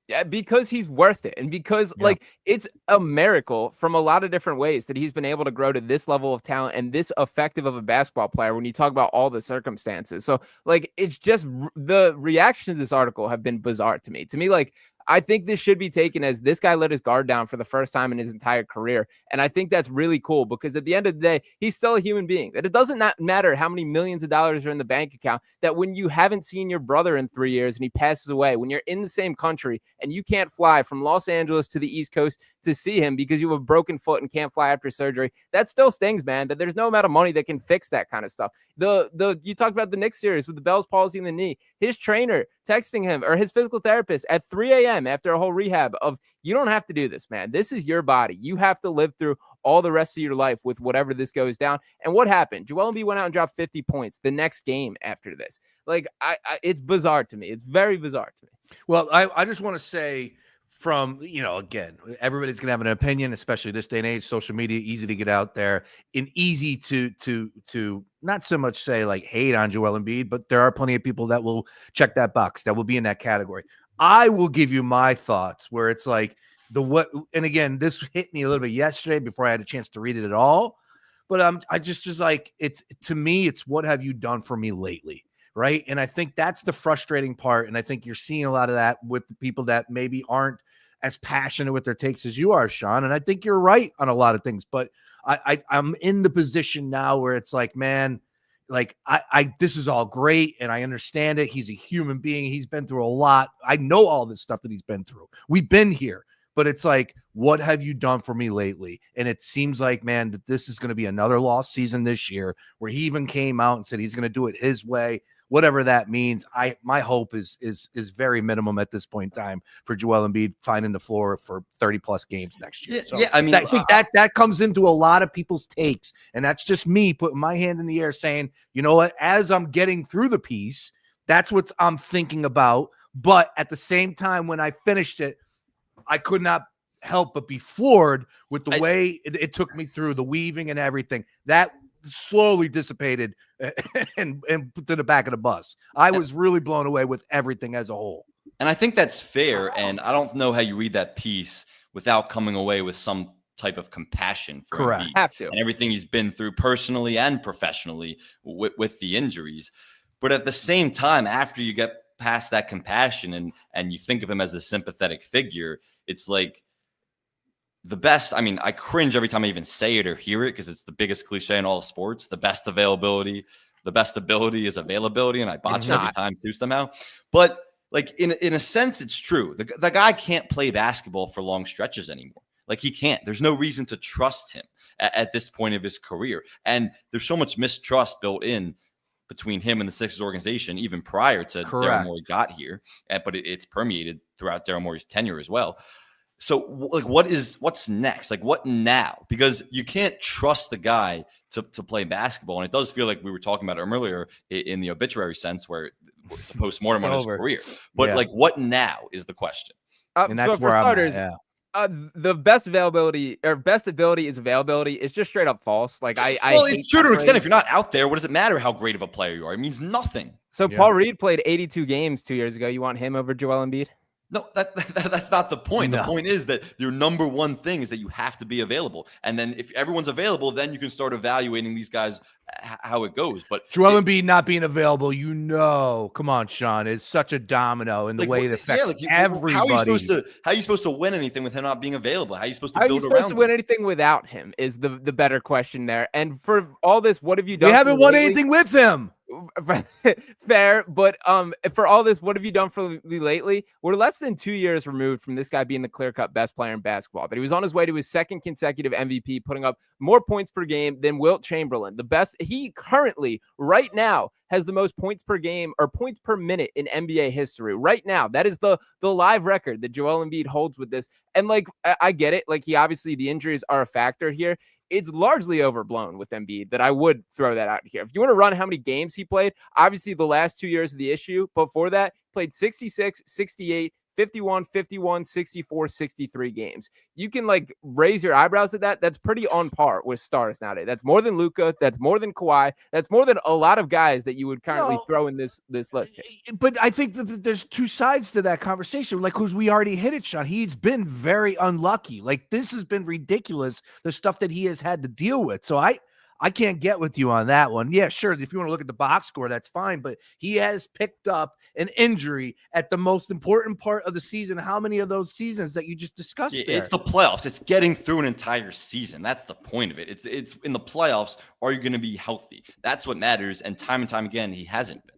Yeah, because he's worth it. And because like it's a miracle from a lot of different ways that he's been able to grow to this level of talent and this effective of a basketball player when you talk about all the circumstances. So like, it's just the reaction to this article have been bizarre to me. Like, I think this should be taken as this guy let his guard down for the first time in his entire career. And I think that's really cool because at the end of the day, he's still a human being. That it doesn't matter how many millions of dollars are in the bank account, that when you haven't seen your brother in 3 years and he passes away, when you're in the same country and you can't fly from Los Angeles to the East Coast to see him because you have a broken foot and can't fly after surgery, that still stings, man, that there's no amount of money that can fix that kind of stuff. You talked about the Knicks series with the Bell's palsy in the knee, his trainer texting him or his physical therapist at 3 a.m. after a whole rehab of, you don't have to do this, man. This is your body. You have to live through all the rest of your life with whatever this goes down. And what happened? Joel Embiid went out and dropped 50 points the next game after this. Like, it's bizarre to me. It's very bizarre to me. Well, I just want to say from, again, everybody's going to have an opinion, especially this day and age, social media, easy to get out there and easy to not so much say like hate on Joel Embiid, but there are plenty of people that will check that box, that will be in that category. I will give you my thoughts where it's like and again, this hit me a little bit yesterday before I had a chance to read it at all. But I just was like, to me, it's what have you done for me lately? Right. And I think that's the frustrating part. And I think you're seeing a lot of that with the people that maybe aren't as passionate with their takes as you are, Sean. And I think you're right on a lot of things, but I'm in the position now where it's like, man, like this is all great. And I understand it. He's a human being. He's been through a lot. I know all this stuff that he's been through. We've been here, but it's like, what have you done for me lately? And it seems like, man, that this is going to be another lost season this year where he even came out and said he's going to do it his way. Whatever that means, my hope is very minimum at this point in time for Joel Embiid finding the floor for 30+ games next year. So I mean, I think that comes into a lot of people's takes, and that's just me putting my hand in the air saying, you know what, as I'm getting through the piece, that's what I'm thinking about. But at the same time, when I finished it, I could not help but be floored with the way it took me through the weaving and everything. That slowly dissipated and put to the back of the bus. I was really blown away with everything as a whole. And I think that's fair. And I don't know how you read that piece without coming away with some type of compassion for Correct. Embiid Have to. and everything he's been through personally and professionally with the injuries. But at the same time, after you get past that compassion and you think of him as a sympathetic figure, it's like, the best, I mean, I cringe every time I even say it or hear it because it's the biggest cliche in all of sports. The best availability, the best ability is availability. And I botch it every time too somehow. But like in a sense, it's true. The guy can't play basketball for long stretches anymore. Like he can't. There's no reason to trust him at this point of his career. And there's so much mistrust built in between him and the Sixers organization, even prior to Daryl Morey got here, but it's permeated throughout Daryl Morey's tenure as well. So like, what's next? Like, what now? Because you can't trust the guy to play basketball. And it does feel like we were talking about him earlier in the obituary sense, where it's a postmortem on his career. But like, what now is the question? And that's where I'm at, yeah. The best ability is availability. It's just straight up false. Like well, it's true to an extent. If you're not out there, what does it matter how great of a player you are? It means nothing. So Paul Reed played 82 games 2 years ago. You want him over Joel Embiid? No, that's not the point. No. The point is that your number one thing is that you have to be available. And then if everyone's available, then you can start evaluating these guys, how it goes. But Joel Embiid not being available, come on, Sean, is such a domino in the way it affects everybody. How are you supposed to win anything with him not being available? How are you supposed to build around him? How are you supposed to win anything without him is the better question there. And for all this, what have you done? We haven't won anything with him. Fair, but for all this, what have you done for me lately? We're less than 2 years removed from this guy being the clear-cut best player in basketball. That he was on his way to his second consecutive MVP, putting up more points per game than Wilt Chamberlain. The best, he currently, right now, has the most points per game or points per minute in NBA history. Right now, that is the live record that Joel Embiid holds with this. And like, I get it. Like, he obviously, the injuries are a factor here. It's largely overblown with Embiid that I would throw that out here. If you want to run how many games he played, obviously the last 2 years of the issue. Before that, played 66, 68, 51, 51, 64, 63 games. You can like raise your eyebrows at that. That's pretty on par with stars nowadays. That's more than Luka. That's more than Kawhi. That's more than a lot of guys that you would currently throw in this list here. But I think that there's two sides to that conversation. Like, because we already hit it, Sean. He's been very unlucky. Like, this has been ridiculous, the stuff that he has had to deal with. So I can't get with you on that one. Yeah, sure. If you want to look at the box score, that's fine. But he has picked up an injury at the most important part of the season. How many of those seasons that you just discussed there? It's the playoffs. It's getting through an entire season. That's the point of it. It's in the playoffs. Are you going to be healthy? That's what matters. And time again, he hasn't been.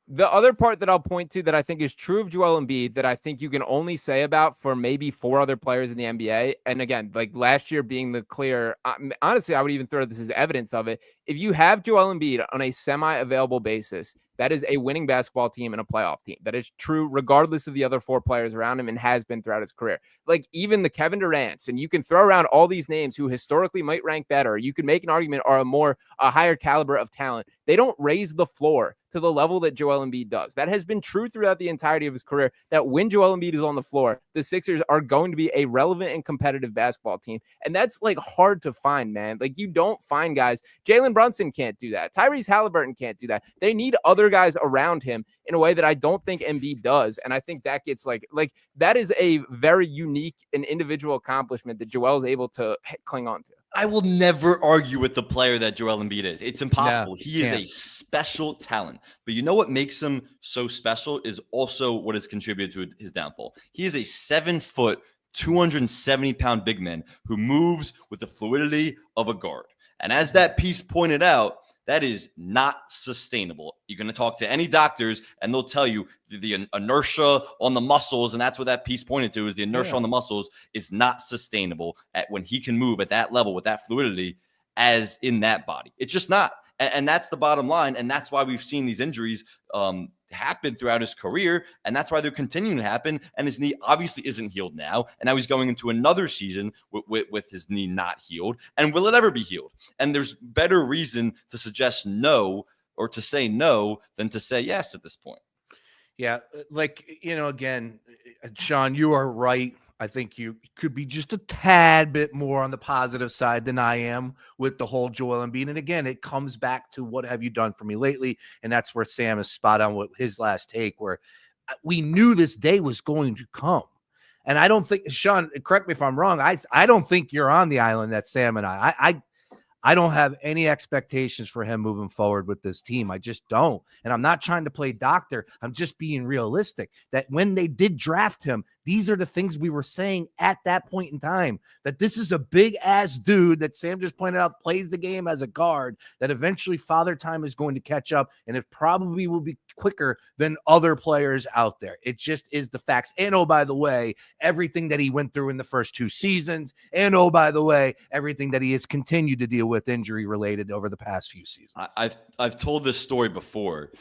The other part that I'll point to that I think is true of Joel Embiid that I think you can only say about for maybe 4 other players in the NBA. And again, like last year being the clear, honestly, I would even throw this as evidence of it. If you have Joel Embiid on a semi-available basis, that is a winning basketball team and a playoff team. That is true regardless of the other 4 players around him and has been throughout his career. Like even the Kevin Durant's, and you can throw around all these names who historically might rank better. You could make an argument are a higher caliber of talent. They don't raise the floor to the level that Joel Embiid does. That has been true throughout the entirety of his career, that when Joel Embiid is on the floor, the Sixers are going to be a relevant and competitive basketball team. And that's like hard to find, man. Like you don't find guys. Jalen Brunson can't do that. Tyrese Halliburton can't do that. They need other guys around him in a way that I don't think Embiid does. And I think that gets like that is a very unique and individual accomplishment that Joel is able to cling on to. I will never argue with the player that Joel Embiid is. It's impossible. He is a special talent. But you know what makes him so special is also what has contributed to his downfall. He is a 7-foot, 270-pound big man who moves with the fluidity of a guard. And as that piece pointed out, that is not sustainable. You're going to talk to any doctors, and they'll tell you the inertia on the muscles, and that's what that piece pointed to, is the inertia on the muscles is not sustainable when he can move at that level with that fluidity as in that body. It's just not. And that's the bottom line, and that's why we've seen these injuries happen throughout his career, and that's why they're continuing to happen. And his knee obviously isn't healed now, and now he's going into another season with his knee not healed. And will it ever be healed? And there's better reason to suggest no or to say no than to say yes at this point. Yeah, like, again, Sean, you are right. I think you could be just a tad bit more on the positive side than I am with the whole Joel Embiid. And again, it comes back to what have you done for me lately? And that's where Sam is spot on with his last take, where we knew this day was going to come. And I don't think, Sean, correct me if I'm wrong, I don't think you're on the island that Sam and I don't have any expectations for him moving forward with this team. I just don't. And I'm not trying to play doctor. I'm just being realistic that when they did draft him, these are the things we were saying at that point in time, that this is a big ass dude that Sam just pointed out plays the game as a guard, that eventually Father Time is going to catch up, and it probably will be quicker than other players out there. It just is the facts. And oh, by the way, everything that he went through in the first 2 seasons, and oh, by the way, everything that he has continued to deal with with injury related over the past few seasons. I've told this story before,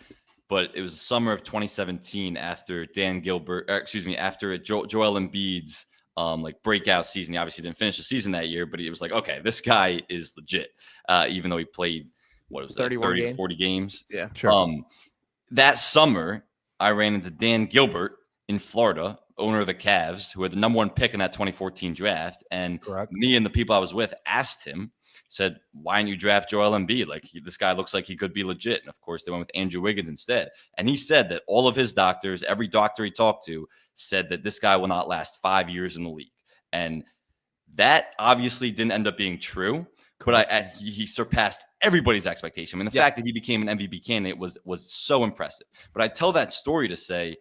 but it was the summer of 2017 after after Joel Embiid's like breakout season. He obviously didn't finish the season that year, but it was like, okay, this guy is legit. Even though he played, what was that, 30 to 40 games? Yeah, sure. That summer, I ran into Dan Gilbert in Florida, owner of the Cavs, who had the number 1 pick in that 2014 draft. And me and the people I was with asked him, said, why didn't you draft Joel Embiid? Like, this guy looks like he could be legit. And of course, they went with Andrew Wiggins instead. And he said that all of his doctors, every doctor he talked to, said that this guy will not last 5 years in the league. And that obviously didn't end up being true, but he surpassed everybody's expectation. I mean, the fact that he became an MVP candidate was so impressive. But I tell that story to say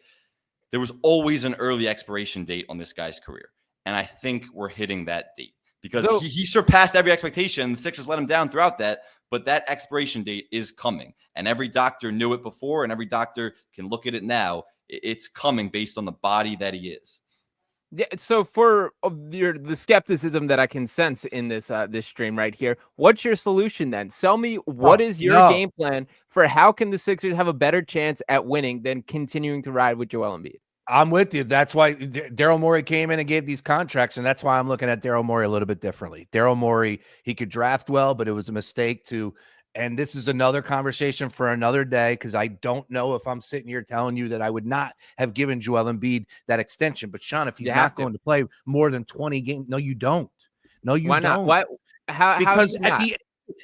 there was always an early expiration date on this guy's career. And I think we're hitting that date because he surpassed every expectation. The Sixers let him down throughout that, but that expiration date is coming. And every doctor knew it before, and every doctor can look at it now. It's coming based on the body that he is. Yeah, so for the skepticism that I can sense in this this stream right here, what's your solution then? Tell me what is your game plan for how can the Sixers have a better chance at winning than continuing to ride with Joel Embiid? I'm with you. That's why Daryl Morey came in and gave these contracts, and that's why I'm looking at Daryl Morey a little bit differently. Daryl Morey, he could draft well, but it was a mistake to. And this is another conversation for another day because I don't know if I'm sitting here telling you that I would not have given Joel Embiid that extension. But Sean, if he's not going to play more than 20 games, no, you don't. No, you don't. Not? Why? Because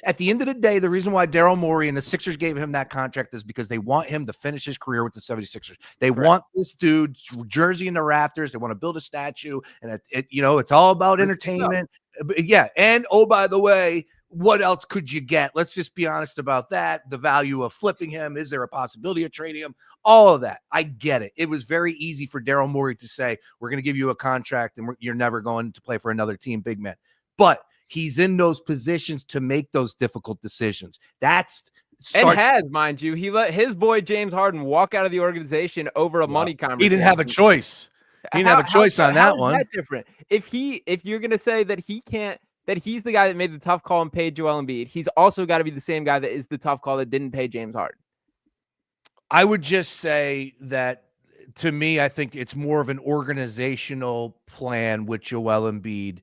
at the end of the day, the reason why Daryl Morey and the Sixers gave him that contract is because they want him to finish his career with the 76ers. They want this dude's jersey in the rafters. They want to build a statue, and it's all about entertainment. Yeah, and oh, by the way, what else could you get? Let's just be honest about that. The value of flipping him. Is there a possibility of trading him? All of that. I get it. It was very easy for Daryl Morey to say, we're going to give you a contract and you're never going to play for another team, big man. But he's in those positions to make those difficult decisions. Mind you, he let his boy James Harden walk out of the organization over a money conversation. He didn't have a choice. He didn't have a choice on that one. How is that different? If you're going to say that he's the guy that made the tough call and paid Joel Embiid, he's also got to be the same guy that is the tough call that didn't pay James Harden. I would just say that, to me, I think it's more of an organizational plan with Joel Embiid,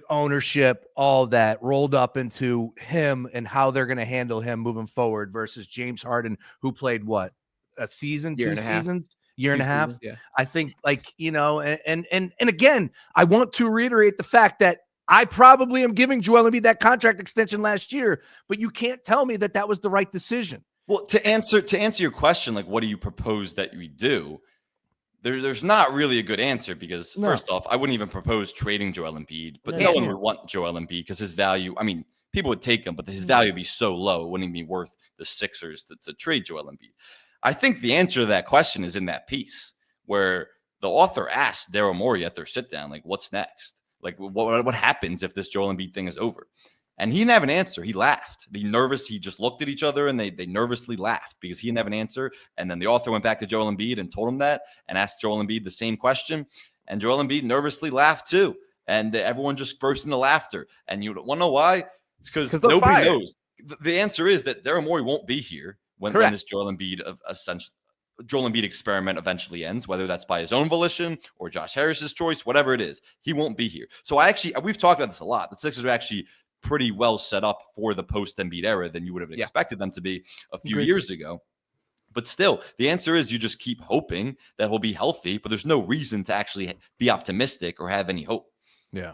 ownership, all that rolled up into him and how they're going to handle him moving forward versus James Harden, who played what, a season, 2 seasons? Year and a half. Yeah. I think, and again, I want to reiterate the fact that I probably am giving Joel Embiid that contract extension last year, but you can't tell me that was the right decision. Well, to answer your question, like, what do you propose that we do? There's not really a good answer because first off, I wouldn't even propose trading Joel Embiid, but no one would want Joel Embiid because his value, I mean, people would take him, but his value would be so low, it wouldn't even be worth the Sixers to trade Joel Embiid. I think the answer to that question is in that piece where the author asked Daryl Morey at their sit down, like, what's next? Like, what happens if this Joel Embiid thing is over? And he didn't have an answer. He laughed. He just looked at each other and they nervously laughed because he didn't have an answer. And then the author went back to Joel Embiid and told him that and asked Joel Embiid the same question. And Joel Embiid nervously laughed too. And everyone just burst into laughter. And you want to know why? It's because nobody knows. The answer is that Daryl Morey won't be here when this Joel Embiid experiment eventually ends, whether that's by his own volition or Josh Harris's choice, whatever it is, he won't be here. So we've talked about this a lot. The Sixers are actually pretty well set up for the post-Embiid era than you would have expected them to be a few years ago. But still, the answer is you just keep hoping that he'll be healthy, but there's no reason to actually be optimistic or have any hope. Yeah.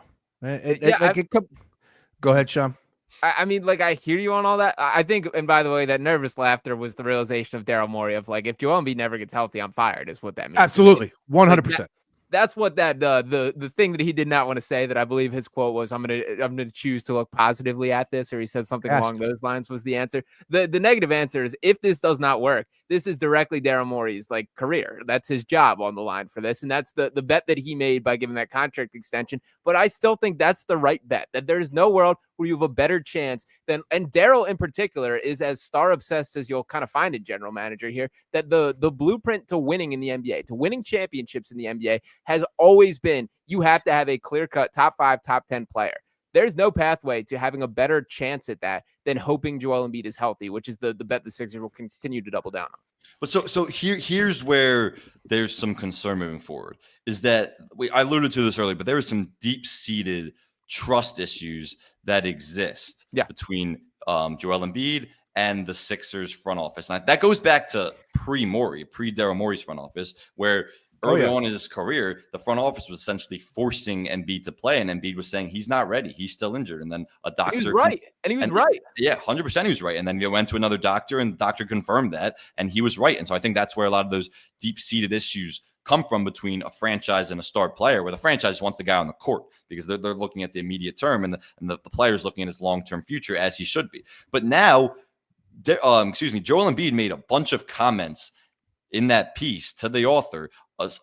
Go ahead, Sean. I mean, like, I hear you on all that. I think, and by the way, that nervous laughter was the realization of Daryl Morey of, like, if Joel Embiid never gets healthy, I'm fired, is what that means. Absolutely. 100%. That's what the thing that he did not want to say, that I believe his quote was, I'm gonna choose to look positively at this, or he said something along those lines was the answer. The negative answer is, if this does not work, this is directly Daryl Morey's like career. That's his job on the line for this, and that's the bet that he made by giving that contract extension. But I still think that's the right bet, that there's no world where you have a better chance than, and Daryl in particular is as star obsessed as you'll kind of find a general manager here, that the blueprint to winning in the NBA, to winning championships in the NBA, has always been you have to have a clear-cut top 5, top 10 player. There's no pathway to having a better chance at that than hoping Joel Embiid is healthy, which is the bet the Sixers will continue to double down on. But here's where there's some concern moving forward is that I alluded to this earlier, but there are some deep-seated trust issues that exist between Joel Embiid and the Sixers front office. And that goes back to pre-Daryl Morey's front office, where early on in his career, the front office was essentially forcing Embiid to play, and Embiid was saying he's not ready, he's still injured. And then a doctor, he was right. Yeah, 100% he was right. And then they went to another doctor, and the doctor confirmed that, and he was right. And so I think that's where a lot of those deep-seated issues come from between a franchise and a star player, where the franchise wants the guy on the court because they're looking at the immediate term, and the player's looking at his long-term future, as he should be. But now, Joel Embiid made a bunch of comments in that piece to the author,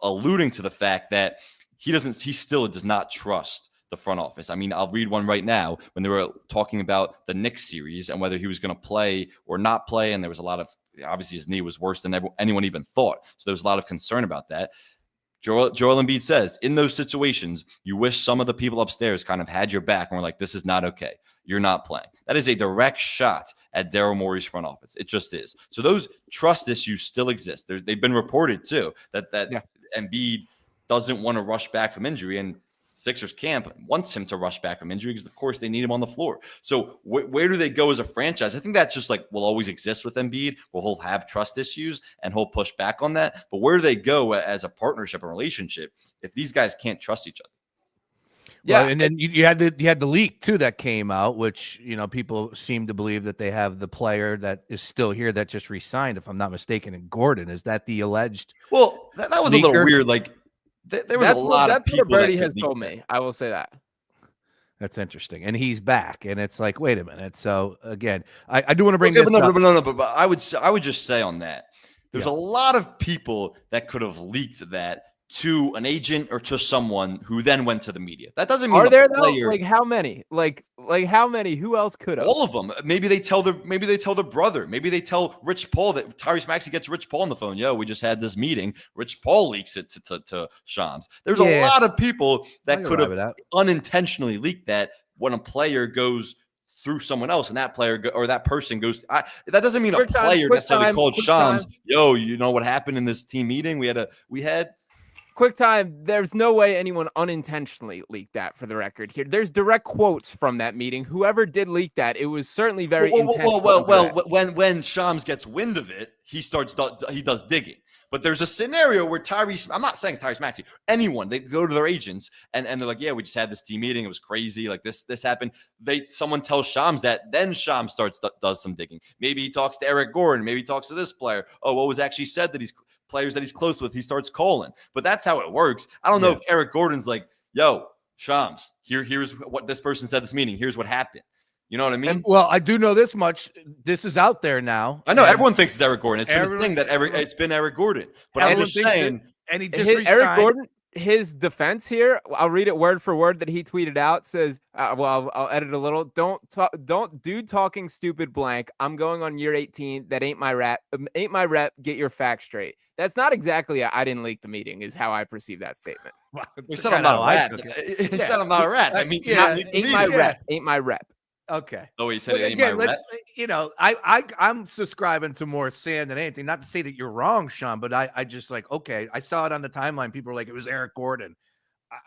alluding to the fact that he still does not trust the front office. I mean, I'll read one right now when they were talking about the Knicks series and whether he was going to play or not play. And there was a lot of, obviously his knee was worse than anyone even thought. So there was a lot of concern about that. Joel Embiid says, in those situations, you wish some of the people upstairs kind of had your back and were like, this is not okay. You're not playing. That is a direct shot at Daryl Morey's front office. It just is. So those trust issues still exist. They've been reported too, that Embiid doesn't want to rush back from injury, and Sixers camp wants him to rush back from injury because, of course, they need him on the floor. So where do they go as a franchise? I think that's just like will always exist with Embiid, where he'll have trust issues and he'll push back on that. But where do they go as a partnership and relationship if these guys can't trust each other? Yeah, well, and then you had the leak too that came out, which people seem to believe that they have the player that is still here that just resigned, if I'm not mistaken, in Gordon. Is that the alleged? Well, that was leaker? A little weird. Like there was a lot of people. That's what Birdie has told me. I will say that. That's interesting, and he's back, and it's like, wait a minute. So again, I do want to bring this up. No, but I would just say on that, there's a lot of people that could have leaked that to an agent or to someone who then went to the media. That doesn't mean there though? Like how many? Like how many? Who else could have? All of them. Maybe they tell the brother. Maybe they tell Rich Paul that Tyrese Maxey gets Rich Paul on the phone. Yo, we just had this meeting. Rich Paul leaks it to Shams. There's a lot of people that could have unintentionally leaked that when a player goes through someone else and that player or that person goes. That doesn't mean a player necessarily called Shams. Yo, you know what happened in this team meeting? We had. Quick time. There's no way anyone unintentionally leaked that, for the record here. There's direct quotes from that meeting. Whoever did leak that, it was certainly very intentional. Well, when Shams gets wind of it, he does digging. But there's a scenario where I'm not saying Tyrese Maxey, anyone, they go to their agents and they're like, yeah, we just had this team meeting. It was crazy. Like this happened. Someone tells Shams that, then Shams does some digging. Maybe he talks to Eric Gordon. Maybe he talks to this player. Oh, what was actually said that players that he's close with, he starts calling. But that's how it works. I don't know if Eric Gordon's like, yo, Shams, here's what this person said this meeting. Here's what happened. You know what I mean? Well, I do know this much. This is out there now. I know everyone thinks it's Eric Gordon. It's been a thing that it's been Eric Gordon. But I'm just saying. And he just Eric Gordon, his defense here, I'll read it word for word that he tweeted out. Says, I'll edit a little. Don't do talking stupid blank. I'm going on year 18. That ain't my rep. Get your facts straight. That's not exactly I didn't leak the meeting, is how I perceive that statement. Wow. He said I'm not a rat. He said I'm not a rat. That means ain't my rep. Ain't my rep. Okay. Oh, he said it ain't my rep. I'm subscribing to more Sam than anything. Not to say that you're wrong, Sean, but I just like, okay, I saw it on the timeline. People were like, it was Eric Gordon.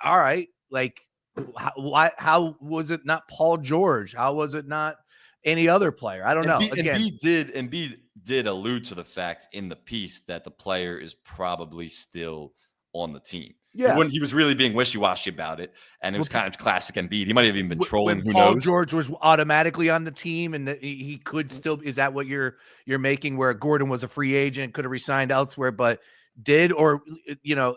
All right. Like, how was it not Paul George? How was it not any other player? I don't know. Embiid did allude to the fact in the piece that the player is probably still on the team. Yeah, when he was really being wishy-washy about it, and it was kind of classic Embiid. He might have even been trolling. Who Paul knows? George was automatically on the team, and he could still. Is that what you're making? Where Gordon was a free agent, could have resigned elsewhere, but did, or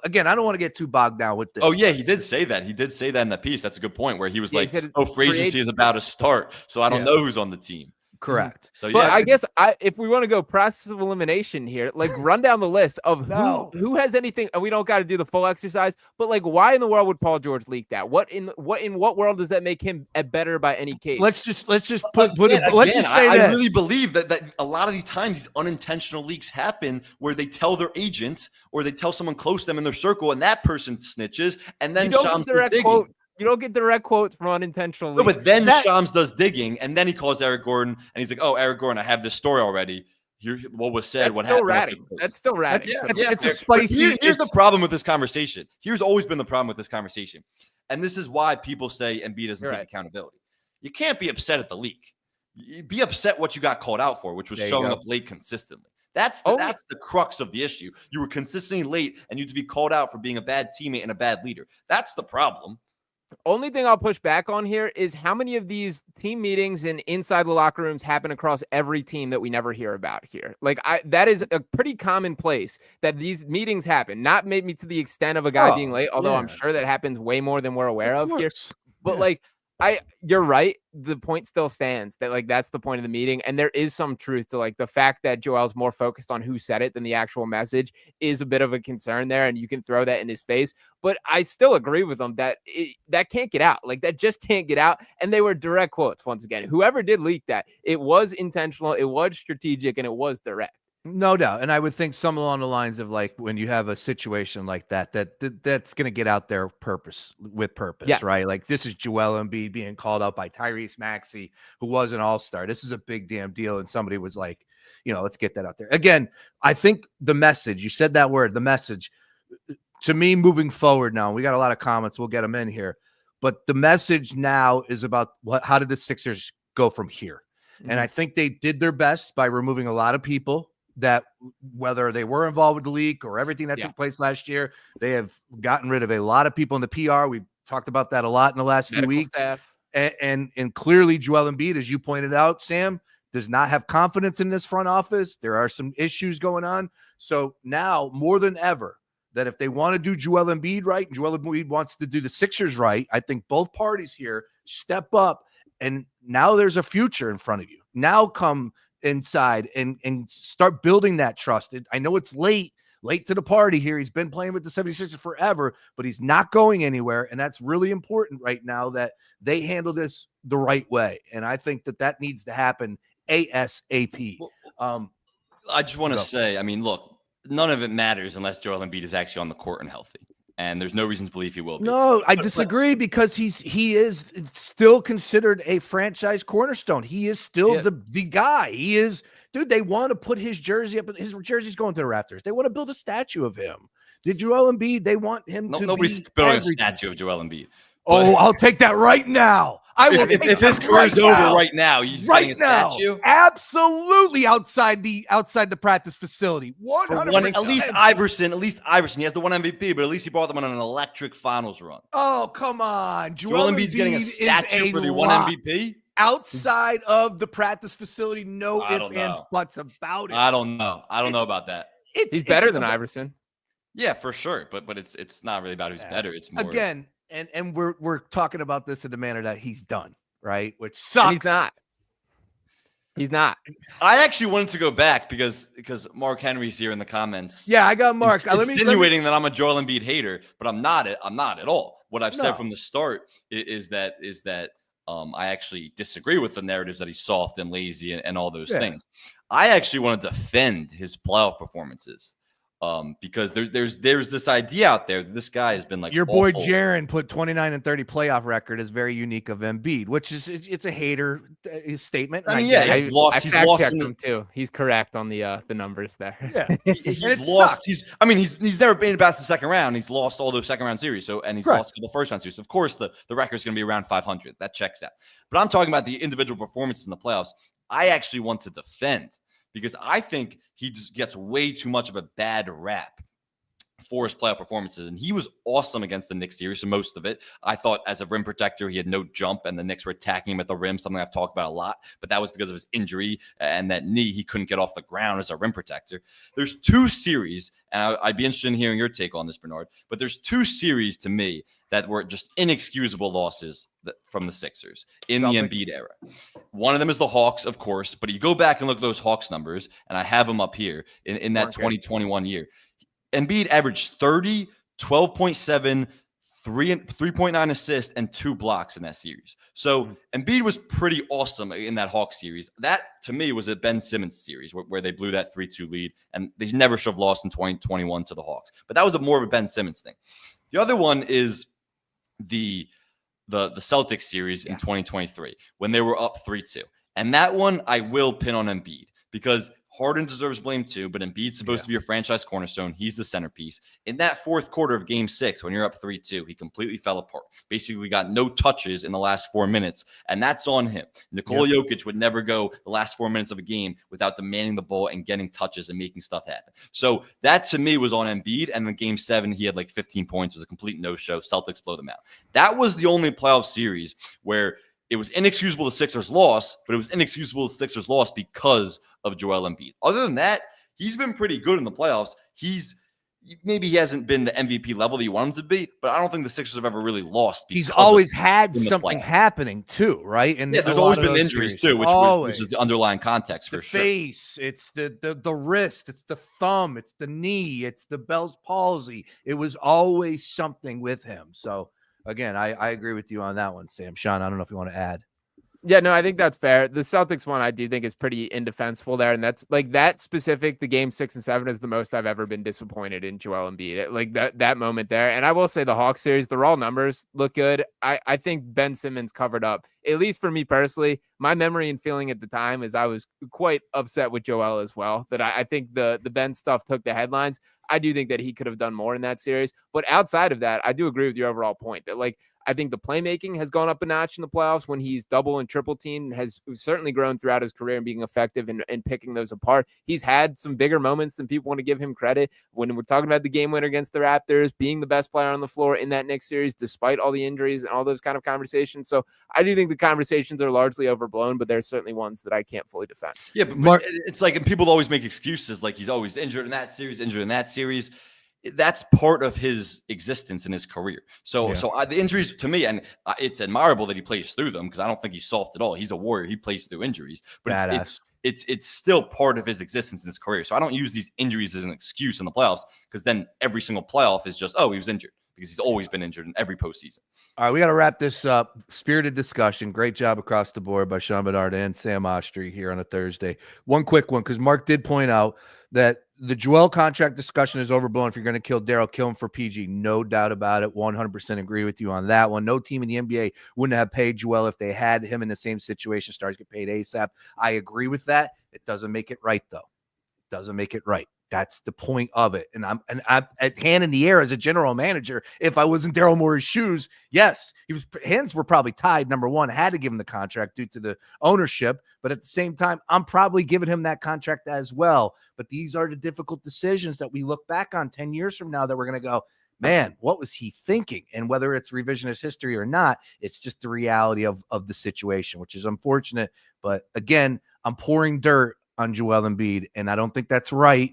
again, I don't want to get too bogged down with this. Oh yeah, he did say that. He did say that in the piece. That's a good point. Where he was like, "Oh, free agency is about to start, so I don't know who's on the team." Correct. So yeah, but I guess if we want to go process of elimination here, like run down the list of who has anything, and we don't got to do the full exercise, but like why in the world would Paul George leak that? What world does that make him better by any case? Let's just put it. Let's just say that I really believe that a lot of these times these unintentional leaks happen where they tell their agent or they tell someone close to them in their circle, and that person snitches, and then Shams is digging. You don't get direct quotes from unintentional No, leaks. but then Shams does digging, and then he calls Eric Gordon, and he's like, "Oh, Eric Gordon, I have this story already. Here, what was said, That's what still happened." ratting. That's still ratting. It's a But spicy. here's the problem with this conversation. Here's always been the problem with this conversation, and this is why people say Embiid doesn't take accountability. You can't be upset at the leak. You be upset what you got called out for, which was showing up late consistently. That's the crux of the issue. You were consistently late, and you to be called out for being a bad teammate and a bad leader. That's the problem. Only thing I'll push back on here is how many of these team meetings and inside the locker rooms happen across every team that we never hear about here. Like that is a pretty common place that these meetings happen. Not maybe to the extent of a guy being late, although I'm sure that happens way more than we're aware of here. But like you're right. The point still stands that like that's the point of the meeting, and there is some truth to like the fact that Joel's more focused on who said it than the actual message is a bit of a concern there, and you can throw that in his face. But I still agree with him that that can't get out. Like that just can't get out. And they were direct quotes once again. Whoever did leak that, it was intentional, it was strategic, and it was direct. No doubt. And I would think some along the lines of like when you have a situation like that's going to get out there with purpose, right? Like this is Joel Embiid being called out by Tyrese Maxey, who was an all-star. This is a big damn deal. And somebody was like, let's get that out there. Again, I think the message, you said that word, the message, to me moving forward now, we got a lot of comments. We'll get them in here. But the message now is about how did the Sixers go from here? Mm-hmm. And I think they did their best by removing a lot of people that whether they were involved with the leak or everything that took place last year, they have gotten rid of a lot of people in the PR. We've talked about that a lot in the last few weeks. And clearly Joel Embiid, as you pointed out, Sam, does not have confidence in this front office. There are some issues going on. So now more than ever, that if they want to do Joel Embiid right, and Joel Embiid wants to do the Sixers right, I think both parties here step up, and now there's a future in front of you. Now come inside and start building that trust. I know it's late to the party here. He's been playing with the 76ers forever, but he's not going anywhere, and that's really important right now that they handle this the right way, and I think that needs to happen ASAP. I just want to say, I mean, look, none of it matters unless Joel Embiid is actually on the court and healthy. And there's no reason to believe he will be. No, I disagree because he is still considered a franchise cornerstone. He is still the guy. He is, dude, they want to put his jersey up. His jersey's going to the rafters. They want to build a statue of him. Did Joel Embiid, they want him to nobody's building a statue of Joel Embiid. Oh, I'll take that right now. I will. If his career's over right now, he's getting a statue. Absolutely outside the practice facility. 100%. At least Iverson. He has the one MVP, but at least he brought them on an electric finals run. Oh, come on. Joel Embiid's getting a statue for the one MVP? Outside of the practice facility, no ifs, ands, buts about it. I don't know. I don't know about that. He's better than Iverson. Yeah, for sure. But it's not really about who's better. It's more again. And we're talking about this in the manner that he's done, right? Which sucks. And he's not. I actually wanted to go back because Mark Henry's here in the comments. Yeah, I got Mark. Insinuating that I'm a Joel Embiid hater, but I'm not at all. What I've said from the start is that I actually disagree with the narratives that he's soft and lazy and all those things. I actually want to defend his playoff performances. Because there's this idea out there that this guy has been like your boy Jaron put 29 and 30 playoff record is very unique of Embiid, which is it's a hater statement. I mean, he's lost him too. He's correct on the numbers there. Yeah, he's lost. He's never been past the second round. He's lost all those second round series. So he's lost the first round series. So of course the record is going to be around 500. That checks out. But I'm talking about the individual performances in the playoffs. I actually want to defend. Because I think he just gets way too much of a bad rap for his playoff performances. And he was awesome against the Knicks series, so most of it. I thought as a rim protector, he had no jump, and the Knicks were attacking him at the rim, something I've talked about a lot. But that was because of his injury and that knee. He couldn't get off the ground as a rim protector. There's two series, and I'd be interested in hearing your take on this, Bernard. But there's two series to me that were just inexcusable losses from the Sixers in the Embiid era. One of them is the Hawks, of course, but you go back and look at those Hawks numbers, and I have them up here in that 2021 year. Embiid averaged 30, 12.7, 3.9 assists, and 2 blocks in that series. So Embiid was pretty awesome in that Hawks series. That, to me, was a Ben Simmons series where they blew that 3-2 lead, and they never should have lost in 2021 to the Hawks. But that was more of a Ben Simmons thing. The other one is the the Celtics series in 2023 when they were up 3-2. And that one I will pin on Embiid because Harden deserves blame too, but Embiid's supposed to be a franchise cornerstone. He's the centerpiece. In that fourth quarter of game 6, when you're up 3-2, he completely fell apart. Basically got no touches in the last 4 minutes, and that's on him. Nikola Jokic would never go the last 4 minutes of a game without demanding the ball and getting touches and making stuff happen. So that to me was on Embiid, and in game 7, he had like 15 points. It was a complete no-show. Celtics blow them out. That was the only playoff series where it was inexcusable the Sixers lost, but it was inexcusable the Sixers lost because of Joel Embiid. Other than that, he's been pretty good in the playoffs. Maybe he hasn't been the MVP level that you want him to be, but I don't think the Sixers have ever really lost. He's always had something happening too, right? And there's always been injuries too, which is the underlying context for sure. The face, it's the wrist, it's the thumb, it's the knee, it's the Bell's palsy. It was always something with him. So again, I agree with you on that one, Sam. Sean, I don't know if you want to add. Yeah, no, I think that's fair. The Celtics one I do think is pretty indefensible there. And that's like that specific, the game 6 and 7 is the most I've ever been disappointed in Joel Embiid. Like that moment there. And I will say the Hawks series, the raw numbers look good. I think Ben Simmons covered up, at least for me personally. My memory and feeling at the time is I was quite upset with Joel as well. That I think the Ben stuff took the headlines. I do think that he could have done more in that series. But outside of that, I do agree with your overall point that like, I think the playmaking has gone up a notch in the playoffs when he's double and triple teamed, has certainly grown throughout his career and being effective in picking those apart. He's had some bigger moments than people want to give him credit. When we're talking about the game winner against the Raptors, being the best player on the floor in that Knicks series, despite all the injuries and all those kind of conversations. So I do think the conversations are largely overblown, but there's certainly ones that I can't fully defend. Yeah, but it's like, and people always make excuses like he's always injured in that series, That's part of his existence in his career. So the injuries to me, and it's admirable that he plays through them because I don't think he's soft at all. He's a warrior. He plays through injuries, but it's still part of his existence in his career. So I don't use these injuries as an excuse in the playoffs because then every single playoff is just, oh, he was injured because he's always been injured in every postseason. All right, we got to wrap this up. Spirited discussion. Great job across the board by Sean Bedard and Sam Ostry here on a Thursday. One quick one, because Mark did point out that the Joel contract discussion is overblown. If you're going to kill Daryl, kill him for PG. No doubt about it. 100% agree with you on that one. No team in the NBA wouldn't have paid Joel if they had him in the same situation. Stars get paid ASAP. I agree with that. It doesn't make it right, though. It doesn't make it right. That's the point of it. And I'm at hand in the air as a general manager. If I was in Daryl Morey's shoes, yes, hands were probably tied. Number one, had to give him the contract due to the ownership. But at the same time, I'm probably giving him that contract as well. But these are the difficult decisions that we look back on 10 years from now that we're going to go, man, what was he thinking? And whether it's revisionist history or not, it's just the reality of the situation, which is unfortunate. But again, I'm pouring dirt on Joel Embiid, and I don't think that's right.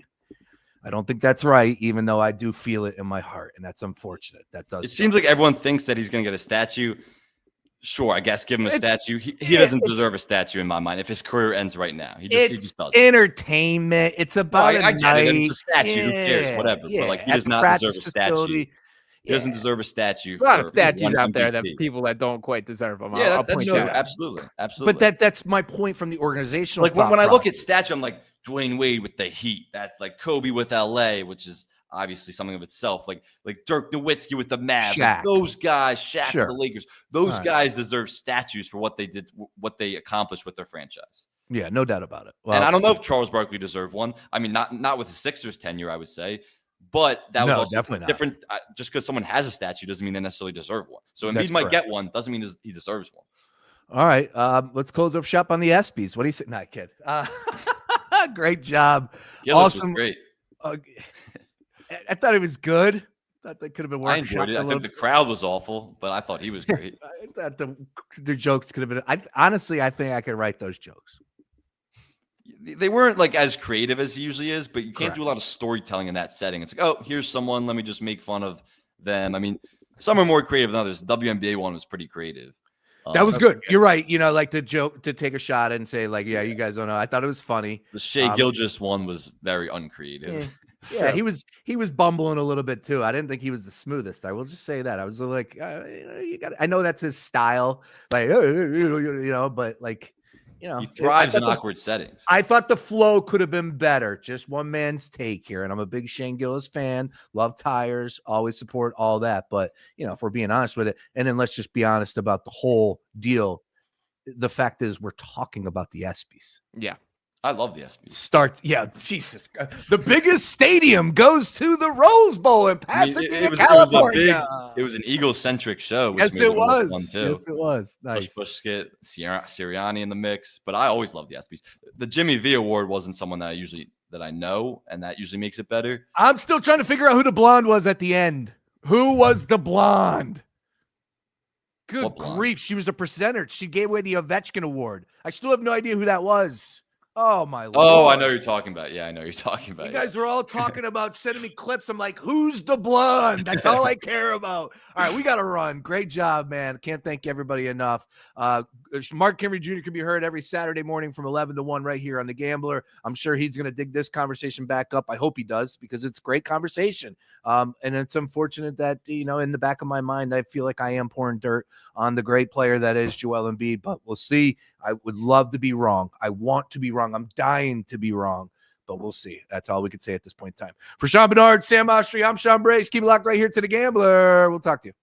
Even though I do feel it in my heart, and that's unfortunate. It seems like everyone thinks that he's going to get a statue. Sure, I guess give him a statue. He doesn't deserve a statue in my mind if his career ends right now. He just doesn't. Entertainment. It's about I get it. It's a statue. Who cares? Whatever. But like, he does not deserve a statue. He doesn't deserve a statue. A lot of statues out there that people that don't quite deserve them. Yeah, that's true. Absolutely. But that's my point from the organizational. Like when I look at statue, I'm like Dwayne Wade with the Heat. That's like Kobe with LA, which is obviously something of itself. Like Dirk Nowitzki with the Mavs. Like those guys, Shaq with the Lakers. Those guys deserve statues for what they did, what they accomplished with their franchise. Yeah, no doubt about it. Well, and I don't know if Charles Barkley deserved one. I mean, not with the Sixers tenure, I would say. But that was also definitely different. Just because someone has a statue doesn't mean they necessarily deserve one. So Embiid might get one, doesn't mean he deserves one. All right, let's close up shop on the ESPYs. What do you say? Not kid. Great job. Awesome. Great. I thought it was good. I thought they could have been worse. I enjoyed it. I think the crowd was awful, but I thought he was great. I thought the jokes could have been. Honestly, I think I could write those jokes. They weren't like as creative as he usually is, but you can't do a lot of storytelling in that setting. It's like, oh, here's someone. Let me just make fun of them. I mean, some are more creative than others. The WNBA one was pretty creative. That was good. You're right. You know, like to joke, to take a shot and say like, yeah, you guys don't know. I thought it was funny. The Shea Gilgeous one was very uncreative. Yeah, he was bumbling a little bit too. I didn't think he was the smoothest. I will just say that. I was like, I know that's his style, like, but like, you know, He thrives in awkward settings. I thought the flow could have been better. Just one man's take here. And I'm a big Shane Gillis fan. Love tires. Always support all that. But, you know, if we're being honest with it, and then let's just be honest about the whole deal. The fact is we're talking about the ESPYs. Yeah. I love the ESPYs. Starts, yeah, Jesus. The biggest stadium goes to the Rose Bowl in Pasadena, California. It was an Eagle-centric show. Which Yes, made it was. Fun too. Yes, it was. Nice. Tush Push skit, Sirianni in the mix, but I always love the ESPYs. The Jimmy V Award wasn't someone that I know, and that usually makes it better. I'm still trying to figure out who the blonde was at the end. Who was the blonde? Good grief. She was a presenter. She gave away the Ovechkin Award. I still have no idea who that was. Oh, my Lord. Oh, I know who you're talking about. Yeah, I know who you're talking about. You guys were all talking about sending me clips. I'm like, who's the blonde? That's all I care about. All right, we got to run. Great job, man. Can't thank everybody enough. Mark Henry Jr. can be heard every Saturday morning from 11 to 1 right here on The Gambler. I'm sure he's going to dig this conversation back up. I hope he does because it's great conversation. And it's unfortunate that, you know, in the back of my mind, I feel like I am pouring dirt on the great player that is Joel Embiid, but we'll see. I would love to be wrong. I want to be wrong. I'm dying to be wrong, but we'll see. That's all we can say at this point in time. For Sean Bernard, Sam Ostry, I'm Sean Brace. Keep it locked right here to The Gambler. We'll talk to you.